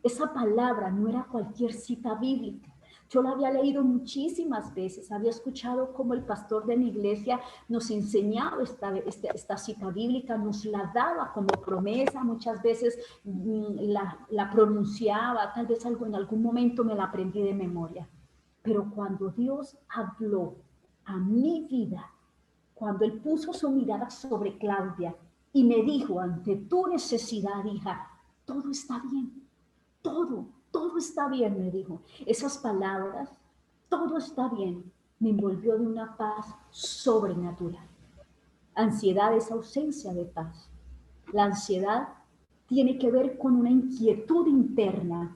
S2: Esa palabra no era cualquier cita bíblica. Yo la había leído muchísimas veces, había escuchado cómo el pastor de mi iglesia nos enseñaba esta cita bíblica, nos la daba como promesa, muchas veces la pronunciaba, tal vez en algún momento me la aprendí de memoria. Pero cuando Dios habló a mi vida, cuando Él puso su mirada sobre Claudia y me dijo, ante tu necesidad, hija, todo está bien, todo está bien, me dijo. Esas palabras, todo está bien, me envolvió de una paz sobrenatural. Ansiedad es ausencia de paz. La ansiedad tiene que ver con una inquietud interna.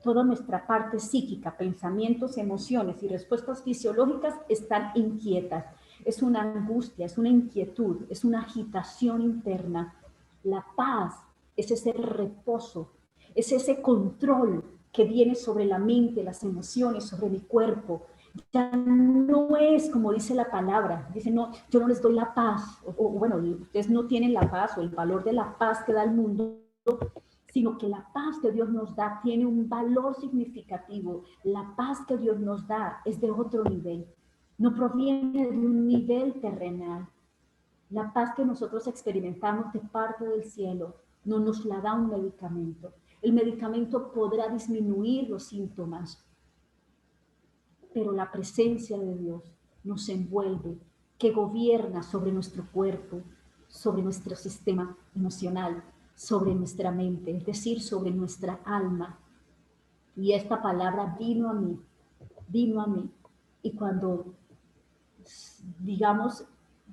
S2: Toda nuestra parte psíquica, pensamientos, emociones y respuestas fisiológicas están inquietas. Es una angustia, es una inquietud, es una agitación interna. La paz es ese reposo, es ese control que viene sobre la mente, las emociones, sobre mi cuerpo. Ya no es como dice la palabra, dice, no, yo no les doy la paz, o bueno, ustedes no tienen la paz o el valor de la paz que da el mundo, sino que la paz que Dios nos da tiene un valor significativo. La paz que Dios nos da es de otro nivel, no proviene de un nivel terrenal. La paz que nosotros experimentamos de parte del cielo no nos la da un medicamento. El medicamento podrá disminuir los síntomas, pero la presencia de Dios nos envuelve, que gobierna sobre nuestro cuerpo, sobre nuestro sistema emocional, sobre nuestra mente, es decir, sobre nuestra alma. Y esta palabra vino a mí, vino a mí. Y cuando, digamos,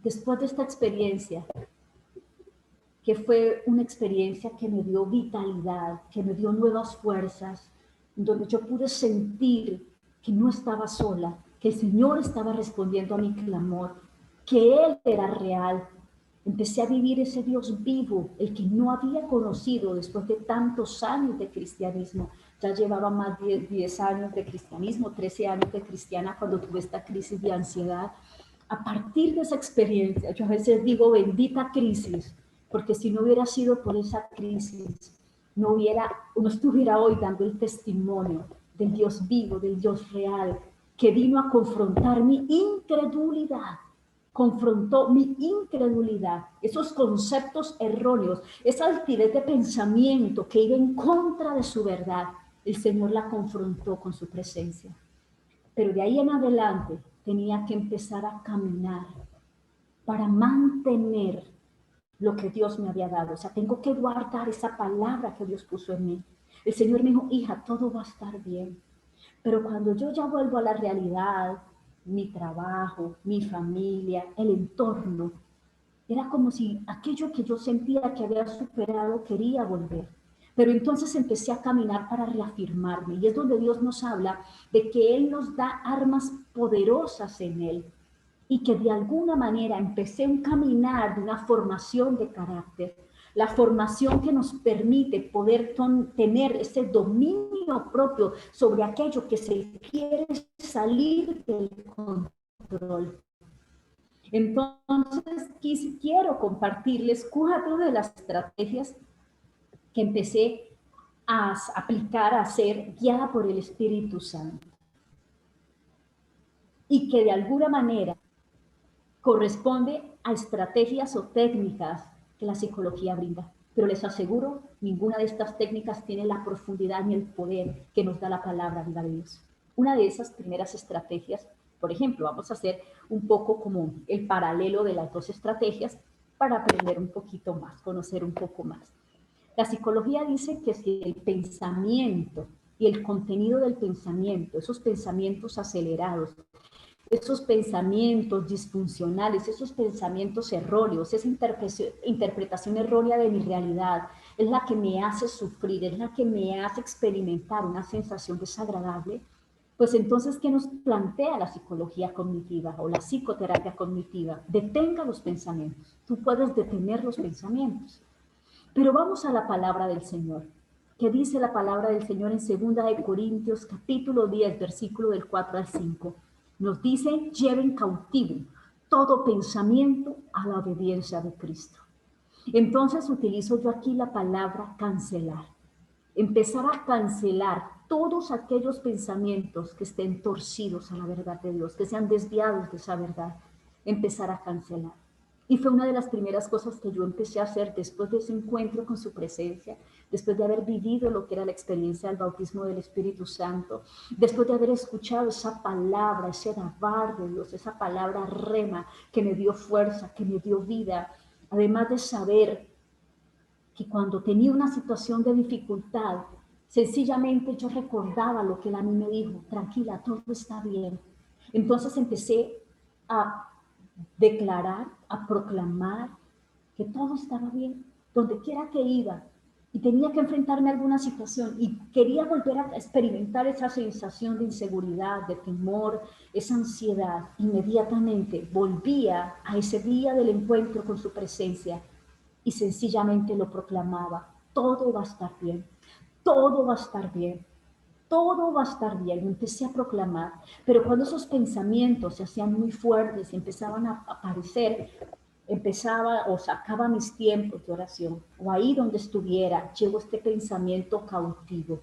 S2: después de esta experiencia, que fue una experiencia que me dio vitalidad, que me dio nuevas fuerzas, donde yo pude sentir que no estaba sola, que el Señor estaba respondiendo a mi clamor, que Él era real. Empecé a vivir ese Dios vivo, el que no había conocido después de tantos años de cristianismo. Ya llevaba más de 10 años de cristianismo, 13 años de cristiana cuando tuve esta crisis de ansiedad. A partir de esa experiencia, yo a veces digo, bendita crisis, porque si no hubiera sido por esa crisis, no estuviera hoy dando el testimonio del Dios vivo, del Dios real, que vino a confrontar mi incredulidad, confrontó mi incredulidad, esos conceptos erróneos, esa altivez de pensamiento que iba en contra de su verdad. El Señor la confrontó con su presencia. Pero de ahí en adelante tenía que empezar a caminar para mantener lo que Dios me había dado. O sea, tengo que guardar esa palabra que Dios puso en mí. El Señor me dijo, hija, todo va a estar bien. Pero cuando yo ya vuelvo a la realidad, mi trabajo, mi familia, el entorno, era como si aquello que yo sentía que había superado quería volver. Pero entonces empecé a caminar para reafirmarme. Y es donde Dios nos habla de que Él nos da armas poderosas en Él. Y que de alguna manera empecé un caminar de una formación de carácter, la formación que nos permite poder tener ese dominio propio sobre aquello que se quiere salir del control. Entonces, quiero compartirles 4 de las estrategias que empecé a aplicar, a hacer, guiada por el Espíritu Santo. Y que de alguna manera corresponde a estrategias o técnicas que la psicología brinda. Pero les aseguro, ninguna de estas técnicas tiene la profundidad ni el poder que nos da la palabra viva de Dios. Una de esas primeras estrategias, por ejemplo, vamos a hacer un poco como el paralelo de las 2 estrategias para aprender un poquito más, conocer un poco más. La psicología dice que si el pensamiento y el contenido del pensamiento, esos pensamientos acelerados, esos pensamientos disfuncionales, esos pensamientos erróneos, esa interpretación errónea de mi realidad, es la que me hace sufrir, es la que me hace experimentar una sensación desagradable, pues entonces, ¿qué nos plantea la psicología cognitiva o la psicoterapia cognitiva? Detenga los pensamientos. Tú puedes detener los pensamientos. Pero vamos a la palabra del Señor. ¿Qué dice la palabra del Señor en 2 Corintios capítulo 10, versículo del 4 al 5? Nos dice, lleven cautivo todo pensamiento a la obediencia de Cristo. Entonces utilizo yo aquí la palabra cancelar. Empezar a cancelar todos aquellos pensamientos que estén torcidos a la verdad de Dios, que sean desviados de esa verdad. Empezar a cancelar. Y fue una de las primeras cosas que yo empecé a hacer después de ese encuentro con su presencia, después de haber vivido lo que era la experiencia del bautismo del Espíritu Santo, después de haber escuchado esa palabra, ese dabar de Dios, esa palabra rema que me dio fuerza, que me dio vida, además de saber que cuando tenía una situación de dificultad, sencillamente yo recordaba lo que él a mí me dijo, tranquila, todo está bien. Entonces empecé a declarar, a proclamar que todo estaba bien, donde quiera que iba, y tenía que enfrentarme a alguna situación y quería volver a experimentar esa sensación de inseguridad, de temor, esa ansiedad, inmediatamente volvía a ese día del encuentro con su presencia y sencillamente lo proclamaba, todo va a estar bien, todo va a estar bien, todo va a estar bien. Empecé a proclamar, pero cuando esos pensamientos se hacían muy fuertes y empezaban a aparecer, empezaba o sacaba mis tiempos de oración, o ahí donde estuviera, llevo este pensamiento cautivo.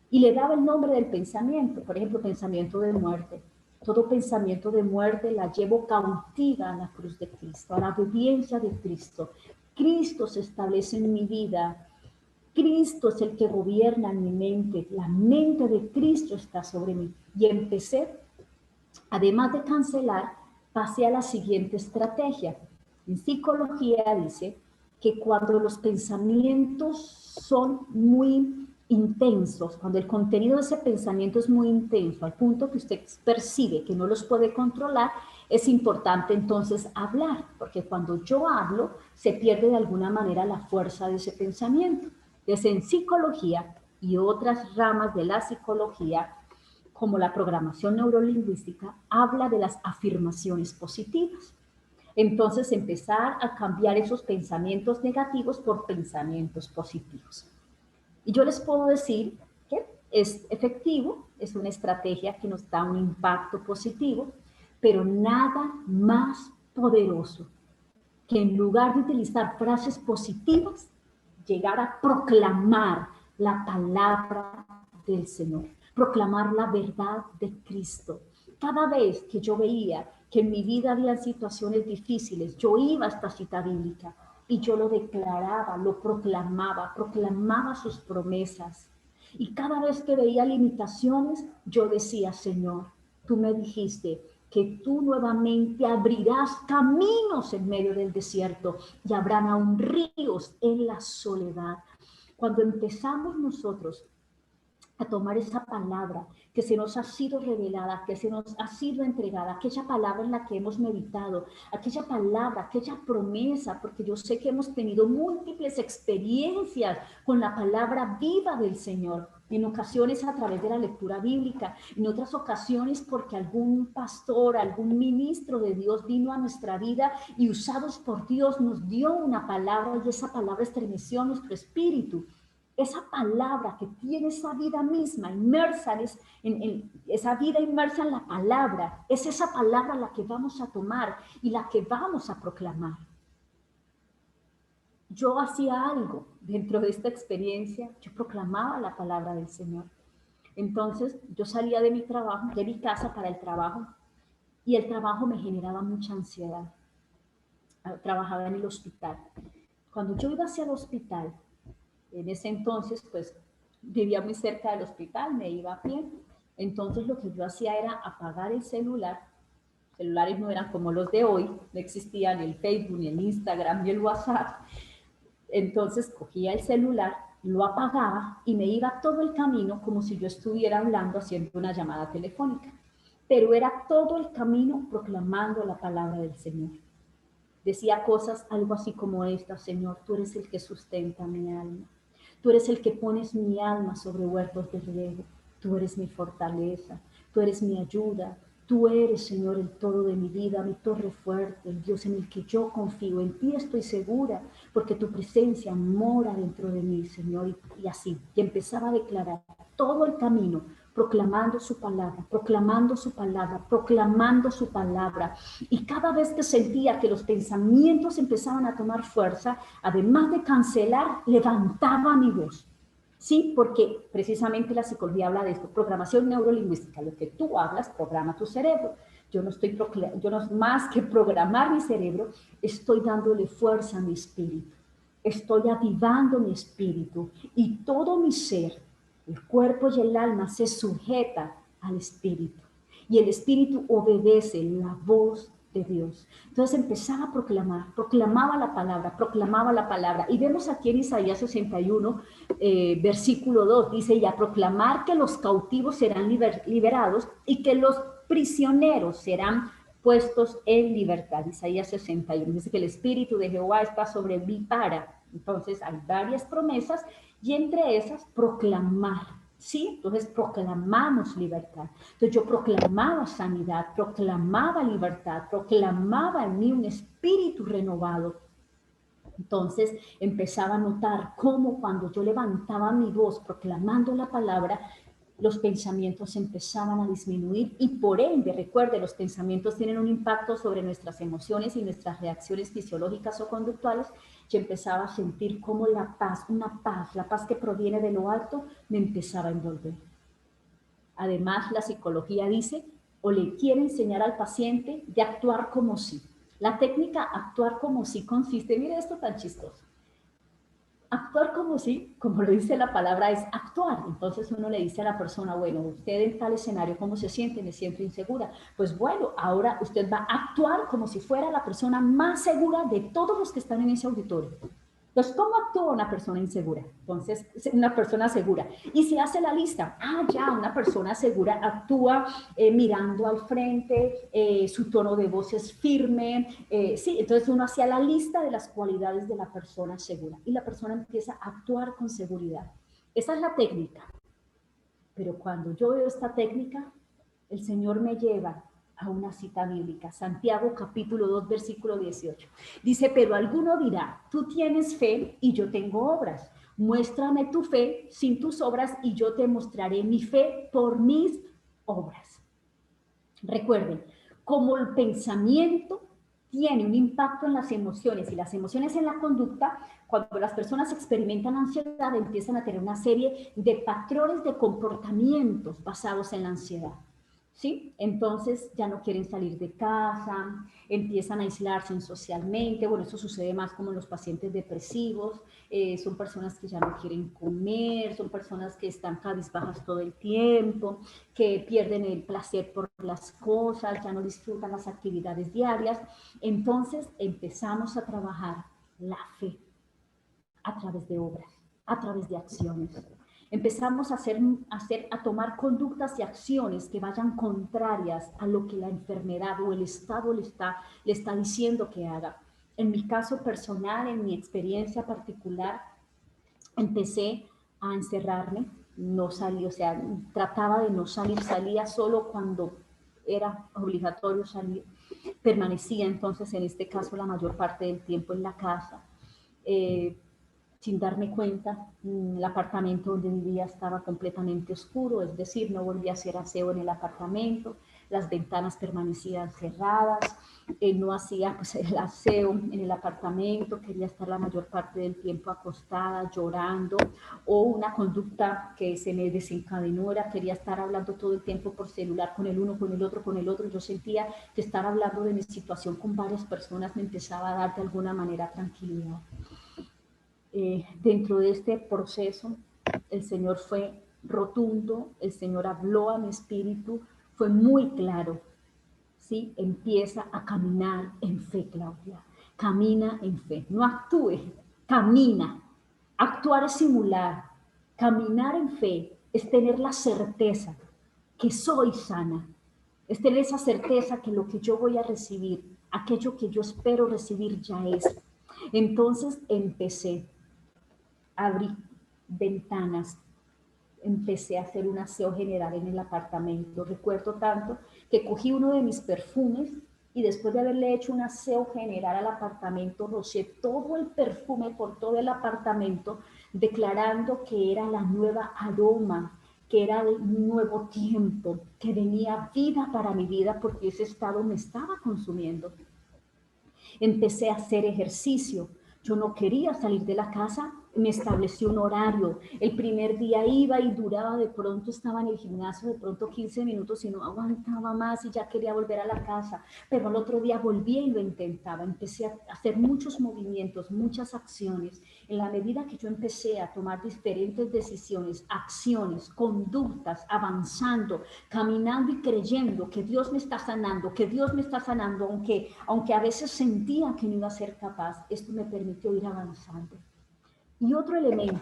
S2: Y le daba el nombre del pensamiento, por ejemplo, pensamiento de muerte. Todo pensamiento de muerte la llevo cautiva a la cruz de Cristo, a la obediencia de Cristo. Cristo se establece en mi vida. Cristo es el que gobierna en mi mente. La mente de Cristo está sobre mí. Y empecé, además de cancelar, pasé a la siguiente estrategia. En psicología dice que cuando los pensamientos son muy intensos, cuando el contenido de ese pensamiento es muy intenso, al punto que usted percibe que no los puede controlar, es importante entonces hablar, porque cuando yo hablo, se pierde de alguna manera la fuerza de ese pensamiento. Entonces, en psicología y otras ramas de la psicología, como la programación neurolingüística, habla de las afirmaciones positivas. Entonces, empezar a cambiar esos pensamientos negativos por pensamientos positivos. Y yo les puedo decir que es efectivo, es una estrategia que nos da un impacto positivo, pero nada más poderoso que en lugar de utilizar frases positivas, llegar a proclamar la palabra del Señor, proclamar la verdad de Cristo. Cada vez que yo veía que en mi vida había situaciones difíciles, yo iba a esta cita bíblica y yo lo declaraba, lo proclamaba, proclamaba sus promesas. Y cada vez que veía limitaciones, yo decía, Señor, tú me dijiste que tú nuevamente abrirás caminos en medio del desierto y habrán aún ríos en la soledad. Cuando empezamos nosotros a tomar esa palabra que se nos ha sido revelada, que se nos ha sido entregada, aquella palabra en la que hemos meditado, aquella palabra, aquella promesa, porque yo sé que hemos tenido múltiples experiencias con la palabra viva del Señor, en ocasiones a través de la lectura bíblica, en otras ocasiones porque algún pastor, algún ministro de Dios vino a nuestra vida y usados por Dios nos dio una palabra y esa palabra estremeció nuestro espíritu. Esa palabra que tiene esa vida misma inmersa en esa vida inmersa en la palabra, es esa palabra la que vamos a tomar y la que vamos a proclamar. Yo hacía algo dentro de esta experiencia, yo proclamaba la palabra del Señor. Entonces yo salía de mi trabajo, de mi casa para el trabajo, y el trabajo me generaba mucha ansiedad. Trabajaba en el hospital. Cuando yo iba hacia el hospital, en ese entonces, pues, vivía muy cerca del hospital, me iba a pie. Entonces, lo que yo hacía era apagar el celular. Los celulares no eran como los de hoy, no existía ni el Facebook, ni el Instagram, ni el WhatsApp. Entonces, cogía el celular, lo apagaba y me iba todo el camino como si yo estuviera hablando, haciendo una llamada telefónica. Pero era todo el camino proclamando la palabra del Señor. Decía cosas algo así como esta: Señor, tú eres el que sustenta mi alma. Tú eres el que pones mi alma sobre huertos de riego. Tú eres mi fortaleza. Tú eres mi ayuda. Tú eres, Señor, el todo de mi vida, mi torre fuerte, el Dios en el que yo confío. En ti estoy segura, porque tu presencia mora dentro de mí, Señor. Y así, y empezaba a declarar todo el camino, proclamando su palabra, proclamando su palabra, proclamando su palabra. Y cada vez que sentía que los pensamientos empezaban a tomar fuerza, además de cancelar, levantaba mi voz. Sí, porque precisamente la psicología habla de esto, programación neurolingüística. Lo que tú hablas, programa tu cerebro. Yo no más que programar mi cerebro, estoy dándole fuerza a mi espíritu. Estoy avivando mi espíritu y todo mi ser, el cuerpo y el alma, se sujeta al espíritu. Y el espíritu obedece la voz de Dios. Entonces empezaba a proclamar, proclamaba la palabra. Y vemos aquí en Isaías 61, versículo 2, dice, y a proclamar que los cautivos serán liberados y que los prisioneros serán puestos en libertad. Isaías 61, dice que el Espíritu de Jehová está sobre mí para. Entonces hay varias promesas y entre esas proclamar. ¿Sí? Entonces proclamamos libertad. Entonces yo proclamaba sanidad, proclamaba libertad, proclamaba en mí un espíritu renovado. Entonces empezaba a notar cómo cuando yo levantaba mi voz proclamando la palabra, los pensamientos empezaban a disminuir y por ende, recuerde, los pensamientos tienen un impacto sobre nuestras emociones y nuestras reacciones fisiológicas o conductuales. Yo empezaba a sentir como la paz, la paz que proviene de lo alto, me empezaba a envolver. Además, la psicología dice o le quiere enseñar al paciente de actuar como si. La técnica actuar como si consiste, mire esto tan chistoso. Actuar como si, como lo dice la palabra, es actuar. Entonces uno le dice a la persona, bueno, usted en tal escenario, ¿cómo se siente? Me siento insegura. Pues bueno, ahora usted va a actuar como si fuera la persona más segura de todos los que están en ese auditorio. Entonces, ¿cómo actúa una persona insegura? Entonces, una persona segura. Y si hace la lista, ya, una persona segura actúa mirando al frente, su tono de voz es firme. Sí, entonces uno hacía la lista de las cualidades de la persona segura. Y la persona empieza a actuar con seguridad. Esa es la técnica. Pero cuando yo veo esta técnica, el Señor me lleva a una cita bíblica, Santiago capítulo 2, versículo 18. Dice, pero alguno dirá, tú tienes fe y yo tengo obras. Muéstrame tu fe sin tus obras y yo te mostraré mi fe por mis obras. Recuerden, como el pensamiento tiene un impacto en las emociones y las emociones en la conducta, cuando las personas experimentan ansiedad, empiezan a tener una serie de patrones de comportamientos basados en la ansiedad. ¿Sí? Entonces ya no quieren salir de casa, empiezan a aislarse socialmente. Bueno, eso sucede más como en los pacientes depresivos. Son personas que ya no quieren comer, son personas que están cabizbajas todo el tiempo, que pierden el placer por las cosas, ya no disfrutan las actividades diarias. Entonces empezamos a trabajar la fe a través de obras, a través de acciones. Empezamos a tomar conductas y acciones que vayan contrarias a lo que la enfermedad o el estado le está diciendo que haga. En mi caso personal, en mi experiencia particular, empecé a encerrarme, no salí, o sea, trataba de no salir, salía solo cuando era obligatorio salir, permanecía entonces en este caso la mayor parte del tiempo en la casa. Sin darme cuenta, el apartamento donde vivía estaba completamente oscuro, es decir, no volví a hacer aseo en el apartamento, las ventanas permanecían cerradas, no hacía pues, el aseo en el apartamento, quería estar la mayor parte del tiempo acostada, llorando, o una conducta que se me desencadenó era, quería estar hablando todo el tiempo por celular con el uno, con el otro, con el otro. Yo sentía que estar hablando de mi situación con varias personas me empezaba a dar de alguna manera tranquilidad. Dentro de este proceso, el Señor fue rotundo, el Señor habló a mi espíritu, fue muy claro, ¿sí? Empieza a caminar en fe, Claudia, camina en fe, no actúe, camina. Actuar es simular, caminar en fe es tener la certeza que soy sana, es tener esa certeza que lo que yo voy a recibir, aquello que yo espero recibir ya es. Entonces empecé. Abrí ventanas, empecé a hacer un aseo general en el apartamento. Recuerdo tanto que cogí uno de mis perfumes y después de haberle hecho un aseo general al apartamento, rocié todo el perfume por todo el apartamento, declarando que era la nueva aroma, que era el nuevo tiempo, que venía vida para mi vida porque ese estado me estaba consumiendo. Empecé a hacer ejercicio. Yo no quería salir de la casa, me establecí un horario. El primer día iba y duraba, de pronto estaba en el gimnasio, de pronto 15 minutos y no aguantaba más y ya quería volver a la casa. Pero al otro día volví y lo intentaba. Empecé a hacer muchos movimientos, muchas acciones. En la medida que yo empecé a tomar diferentes decisiones, acciones, conductas, avanzando, caminando y creyendo que Dios me está sanando, que Dios me está sanando, aunque a veces sentía que no iba a ser capaz, esto me permitió ir avanzando. Y otro elemento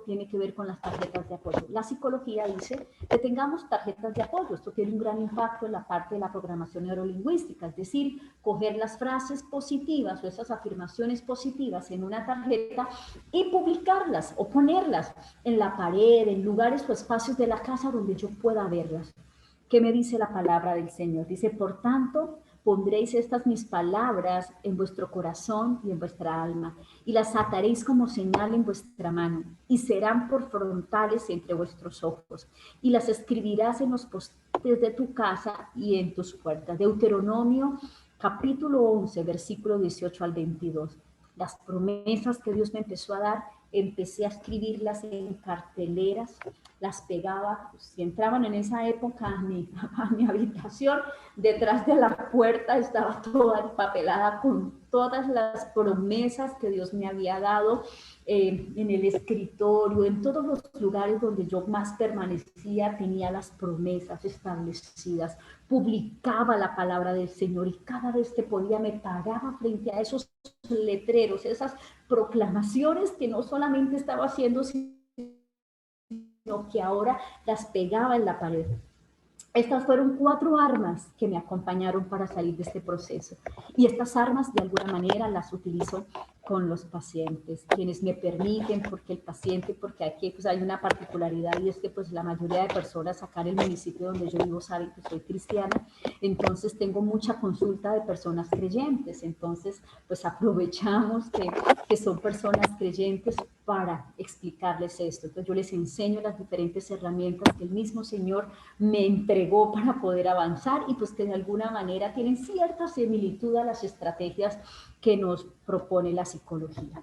S2: tiene que ver con las tarjetas de apoyo. La psicología dice que tengamos tarjetas de apoyo. Esto tiene un gran impacto en la parte de la programación neurolingüística, es decir, coger las frases positivas o esas afirmaciones positivas en una tarjeta y publicarlas o ponerlas en la pared, en lugares o espacios de la casa donde yo pueda verlas. ¿Qué me dice la palabra del Señor? Dice, por tanto, pondréis estas mis palabras en vuestro corazón y en vuestra alma, y las ataréis como señal en vuestra mano, y serán por frontales entre vuestros ojos, y las escribirás en los postes de tu casa y en tus puertas. Deuteronomio capítulo 11, versículo 18 al 22. Las promesas que Dios me empezó a dar, empecé a escribirlas en carteleras, las pegaba, si entraban en esa época a mi habitación, detrás de la puerta estaba toda empapelada con todas las promesas que Dios me había dado, en el escritorio, en todos los lugares donde yo más permanecía, tenía las promesas establecidas, publicaba la palabra del Señor, y cada vez que podía me paraba frente a esos letreros, esas proclamaciones que no solamente estaba haciendo, sino que ahora las pegaba en la pared. Estas fueron 4 armas que me acompañaron para salir de este proceso. Y estas armas, de alguna manera, las utilizo con los pacientes, quienes me permiten, porque el paciente, porque aquí pues hay una particularidad, y es que pues la mayoría de personas acá en el municipio donde yo vivo saben que soy cristiana, entonces tengo mucha consulta de personas creyentes, entonces pues aprovechamos que son personas creyentes para explicarles esto. Entonces yo les enseño las diferentes herramientas que el mismo Señor me entregó para poder avanzar, y pues que de alguna manera tienen cierta similitud a las estrategias que nos propone la psicología.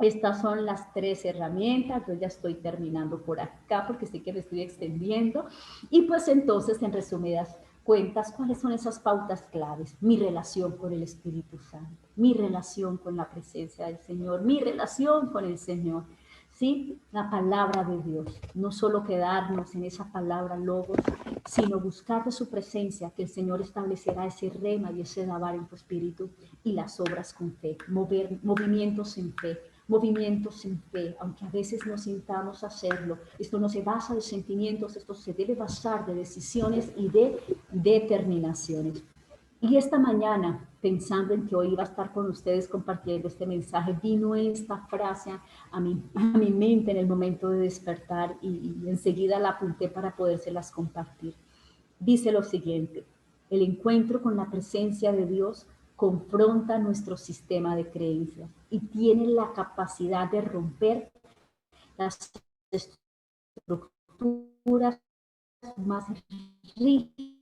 S2: Estas son las 3 herramientas. Yo ya estoy terminando por acá porque sé que me estoy extendiendo. Y pues entonces, en resumidas cuentas, ¿cuáles son esas pautas claves? Mi relación con el Espíritu Santo, mi relación con la presencia del Señor, mi relación con el Señor. ¿Sí? La palabra de Dios, no solo quedarnos en esa palabra logos, sino buscar de su presencia, que el Señor establecerá ese rema y ese dabar en tu espíritu, y las obras con fe, movimientos en fe, movimientos en fe, aunque a veces no sintamos hacerlo. Esto no se basa de sentimientos, esto se debe basar de decisiones y de determinaciones. Y esta mañana, pensando en que hoy iba a estar con ustedes compartiendo este mensaje, vino esta frase a mi mente en el momento de despertar, y enseguida la apunté para podérselas compartir. Dice lo siguiente: el encuentro con la presencia de Dios confronta nuestro sistema de creencias y tiene la capacidad de romper las estructuras más rígidas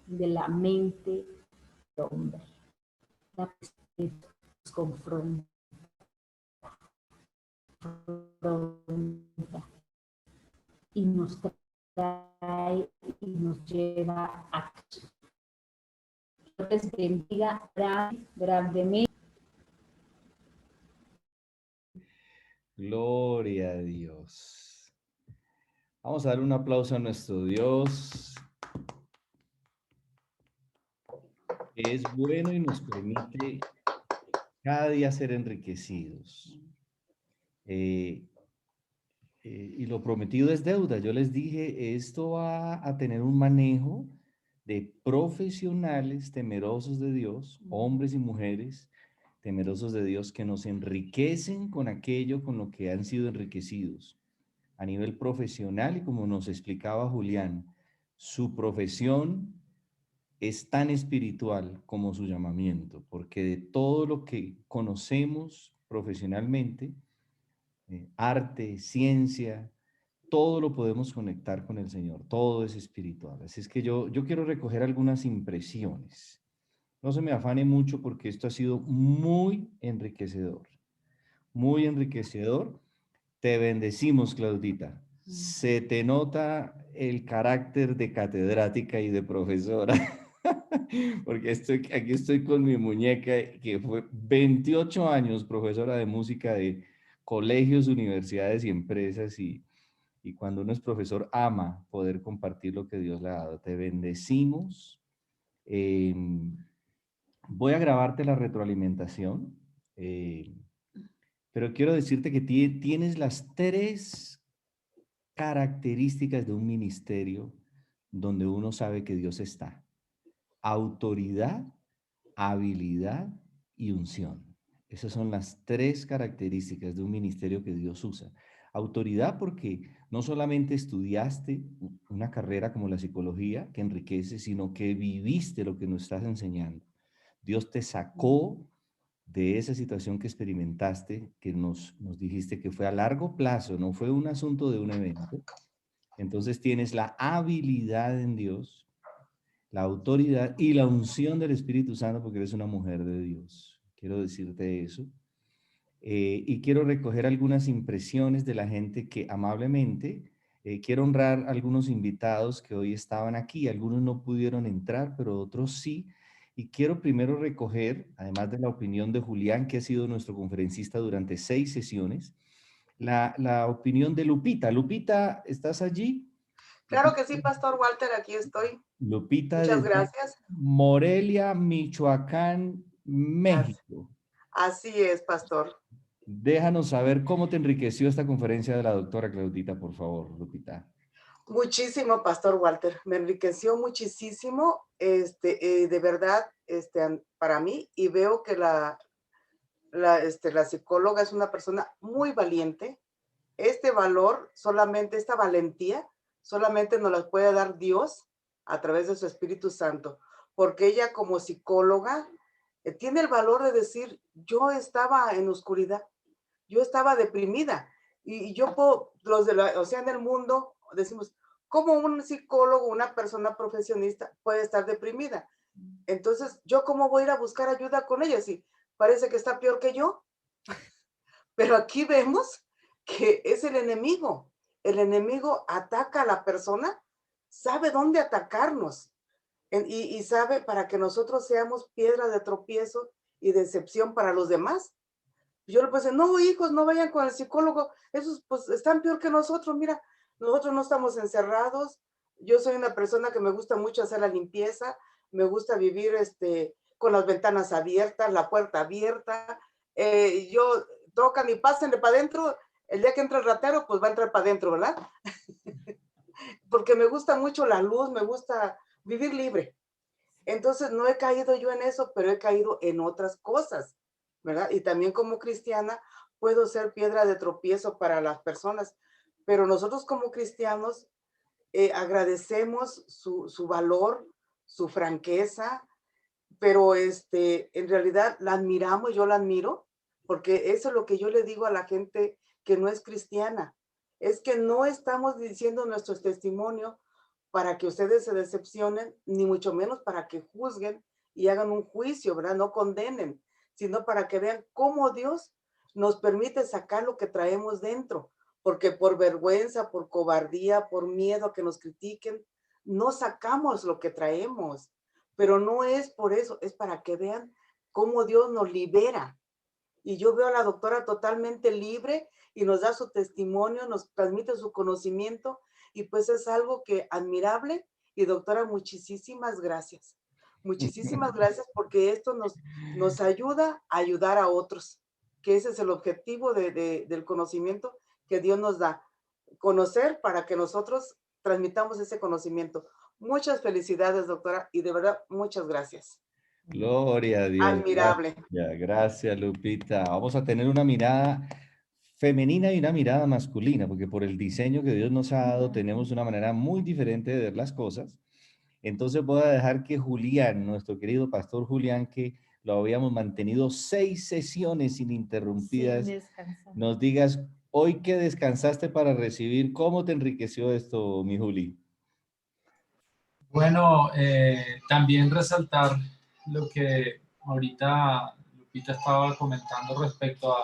S2: de la mente del hombre. La presencia nos confronta y nos trae y nos lleva a acción. Dios les bendiga grandemente.
S1: Gloria a Dios. Vamos a dar un aplauso a nuestro Dios, que es bueno y nos permite cada día ser enriquecidos. Y lo prometido es deuda. Yo les dije, esto va a tener un manejo de profesionales temerosos de Dios, hombres y mujeres temerosos de Dios, que nos enriquecen con aquello con lo que han sido enriquecidos a nivel profesional. Y como nos explicaba Julián, su profesión es tan espiritual como su llamamiento, porque de todo lo que conocemos profesionalmente, arte, ciencia, todo lo podemos conectar con el Señor, todo es espiritual. Así es que yo quiero recoger algunas impresiones. No se me afane mucho porque esto ha sido muy enriquecedor, muy enriquecedor. Te bendecimos, Claudita. Se te nota el carácter de catedrática y de profesora, porque aquí estoy con mi muñeca, que fue 28 años profesora de música de colegios, universidades y empresas, y cuando uno es profesor ama poder compartir lo que Dios le ha dado. Te bendecimos. Voy a grabarte la retroalimentación, pero quiero decirte que tienes las 3 características de un ministerio donde uno sabe que Dios está: autoridad, habilidad y unción. Esas son las 3 características de un ministerio que Dios usa. Autoridad, porque no solamente estudiaste una carrera como la psicología que enriquece, sino que viviste lo que nos estás enseñando. Dios te sacó de esa situación que experimentaste, que nos dijiste que fue a largo plazo, no fue un asunto de un evento. Entonces tienes la habilidad en Dios, la autoridad y la unción del Espíritu Santo porque eres una mujer de Dios. Quiero decirte eso. Y quiero recoger algunas impresiones de la gente que amablemente, quiero honrar a algunos invitados que hoy estaban aquí. Algunos no pudieron entrar, pero otros sí. Y quiero primero recoger, además de la opinión de Julián, que ha sido nuestro conferencista durante 6 sesiones, la opinión de Lupita. Lupita, ¿estás allí?
S3: Claro que sí, Pastor Walter, aquí estoy.
S1: Lupita
S3: Muchas
S1: desde
S3: gracias.
S1: Morelia, Michoacán,
S3: Así,
S1: México.
S3: así es, Pastor.
S1: Déjanos saber cómo te enriqueció esta conferencia de la doctora Claudita, por favor, Lupita.
S3: Muchísimo, Pastor Walter. Me enriqueció muchísimo, de verdad, para mí, y veo que la psicóloga es una persona muy valiente. Este valor, solamente esta valentía, solamente nos la puede dar Dios a través de su Espíritu Santo, porque ella como psicóloga tiene el valor de decir, yo estaba en oscuridad, yo estaba deprimida, y yo puedo, o sea, en el mundo decimos, ¿cómo un psicólogo, una persona profesionista puede estar deprimida? Entonces, ¿yo cómo voy a ir a buscar ayuda con ella si parece que está peor que yo? Pero aquí vemos que es el enemigo. El enemigo ataca a la persona, sabe dónde atacarnos y sabe para que nosotros seamos piedra de tropiezo y decepción para los demás. Yo le puse, no, hijos, no vayan con el psicólogo, esos pues están peor que nosotros, mira, nosotros no estamos encerrados, yo soy una persona que me gusta mucho hacer la limpieza, me gusta vivir con las ventanas abiertas, la puerta abierta, yo tocan y pásenle para adentro, el día que entra el ratero, pues va a entrar para adentro, ¿verdad? Porque me gusta mucho la luz, me gusta vivir libre. Entonces no he caído yo en eso, pero he caído en otras cosas, ¿verdad? Y también como cristiana puedo ser piedra de tropiezo para las personas, pero nosotros como cristianos agradecemos su valor, su franqueza, pero en realidad la admiramos, yo la admiro, porque eso es lo que yo le digo a la gente que no es cristiana, es que no estamos diciendo nuestros testimonios para que ustedes se decepcionen, ni mucho menos para que juzguen y hagan un juicio, ¿verdad? No condenen, sino para que vean cómo Dios nos permite sacar lo que traemos dentro, porque por vergüenza, por cobardía, por miedo a que nos critiquen, no sacamos lo que traemos, pero no es por eso, es para que vean cómo Dios nos libera. Y yo veo a la doctora totalmente libre y nos da su testimonio, nos transmite su conocimiento y pues es algo que admirable. Y doctora, muchísimas gracias. Muchísimas gracias porque esto nos ayuda a ayudar a otros, que ese es el objetivo del conocimiento que Dios nos da. Conocer para que nosotros transmitamos ese conocimiento. Muchas felicidades, doctora, y de verdad, muchas gracias.
S1: Gloria a Dios.
S3: Admirable.
S1: Gracias, gracias, Lupita. Vamos a tener una mirada femenina y una mirada masculina, porque por el diseño que Dios nos ha dado tenemos una manera muy diferente de ver las cosas. Entonces voy a dejar que Julián, nuestro querido pastor Julián, que lo habíamos mantenido 6 sesiones ininterrumpidas, nos digas hoy que descansaste para recibir, ¿cómo te enriqueció esto, mi Juli?
S4: Bueno, también resaltar lo que ahorita Lupita estaba comentando respecto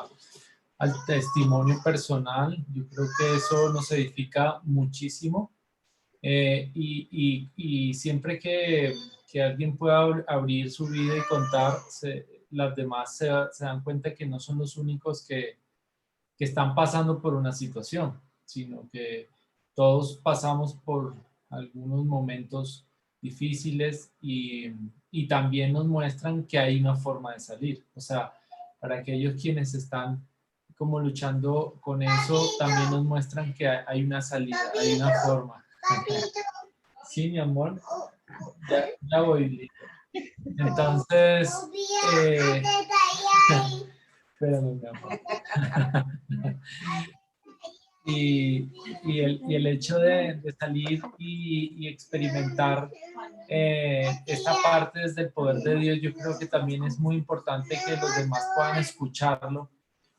S4: al testimonio personal. Yo creo que eso nos edifica muchísimo. Y siempre que alguien pueda abrir su vida y contar, las demás se dan cuenta que no son los únicos que están pasando por una situación, sino que todos pasamos por algunos momentos difíciles y también nos muestran que hay una forma de salir. O sea, para aquellos quienes están como luchando con eso, también nos muestran que hay una salida, hay una forma. Sí, mi amor. Ya voy. Entonces, espérame, mi amor. y el hecho de salir y experimentar esta parte desde el poder de Dios, yo creo que también es muy importante que los demás puedan escucharlo,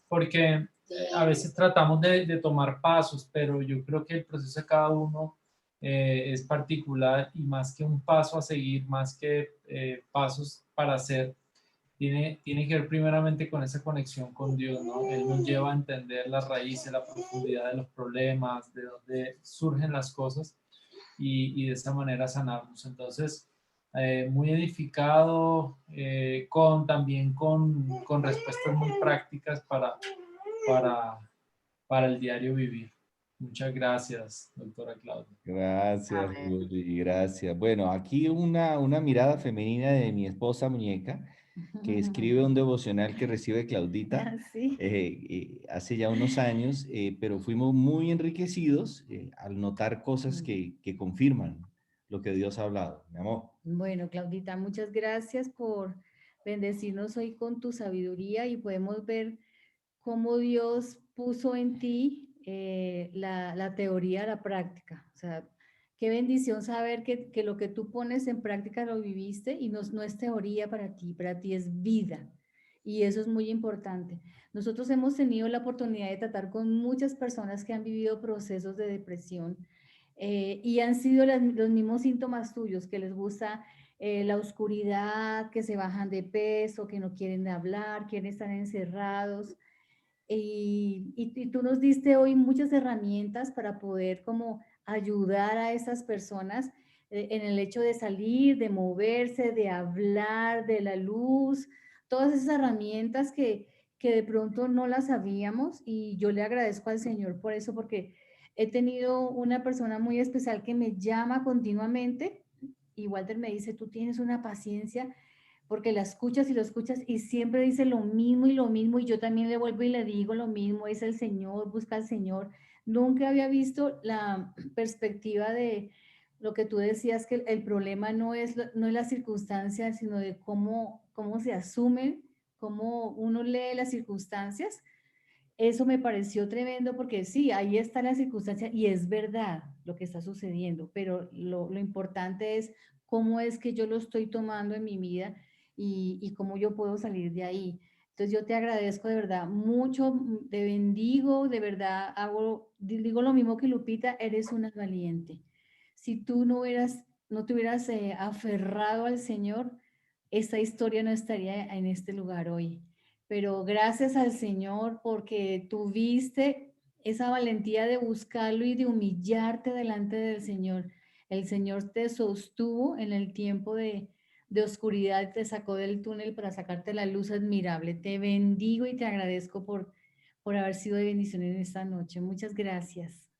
S4: porque a veces tratamos de tomar pasos, pero yo creo que el proceso de cada uno es particular y más que un paso a seguir, más que pasos para hacer, tiene que ver primeramente con esa conexión con Dios, ¿no? Él nos lleva a entender las raíces, la profundidad de los problemas, de dónde surgen las cosas y de esta manera sanarnos. Entonces, muy edificado, también con respuestas muy prácticas para, para el diario vivir. Muchas gracias, doctora Claudia.
S1: Gracias,
S3: Amén.
S1: Juli, gracias. Bueno, aquí una mirada femenina de mi esposa Muñeca, que escribe un devocional que recibe Claudita
S2: Sí.
S1: hace ya unos años, pero fuimos muy enriquecidos al notar cosas que confirman lo que Dios ha hablado. Mi amor.
S5: Bueno, Claudita, muchas gracias por bendecirnos hoy con tu sabiduría y podemos ver cómo Dios puso en ti la teoría a la práctica. O sea, qué bendición saber que lo que tú pones en práctica lo viviste y no es teoría para ti es vida. Y eso es muy importante. Nosotros hemos tenido la oportunidad de tratar con muchas personas que han vivido procesos de depresión y han sido los mismos síntomas tuyos, que les gusta la oscuridad, que se bajan de peso, que no quieren hablar, quieren estar encerrados. Y tú nos diste hoy muchas herramientas para poder como ayudar a esas personas en el hecho de salir, de moverse, de hablar, de la luz, todas esas herramientas que de pronto no las sabíamos y yo le agradezco al Señor por eso porque he tenido una persona muy especial que me llama continuamente y Walter me dice, tú tienes una paciencia porque la escuchas y lo escuchas y siempre dice lo mismo y lo mismo y yo también le vuelvo y le digo lo mismo, es el Señor, busca al Señor. Nunca había visto la perspectiva de lo que tú decías, que el problema no es la circunstancia, sino de cómo se asumen, cómo uno lee las circunstancias. Eso me pareció tremendo porque sí, ahí está la circunstancia y es verdad lo que está sucediendo, pero lo importante es cómo es que yo lo estoy tomando en mi vida y cómo yo puedo salir de ahí. Entonces yo te agradezco de verdad mucho, te bendigo, de verdad digo lo mismo que Lupita, eres una valiente. Si tú no te hubieras aferrado al Señor, esta historia no estaría en este lugar hoy. Pero gracias al Señor porque tuviste esa valentía de buscarlo y de humillarte delante del Señor. El Señor te sostuvo en el tiempo de oscuridad, te sacó del túnel para sacarte la luz admirable. Te bendigo y te agradezco por haber sido de bendición en esta noche. Muchas gracias.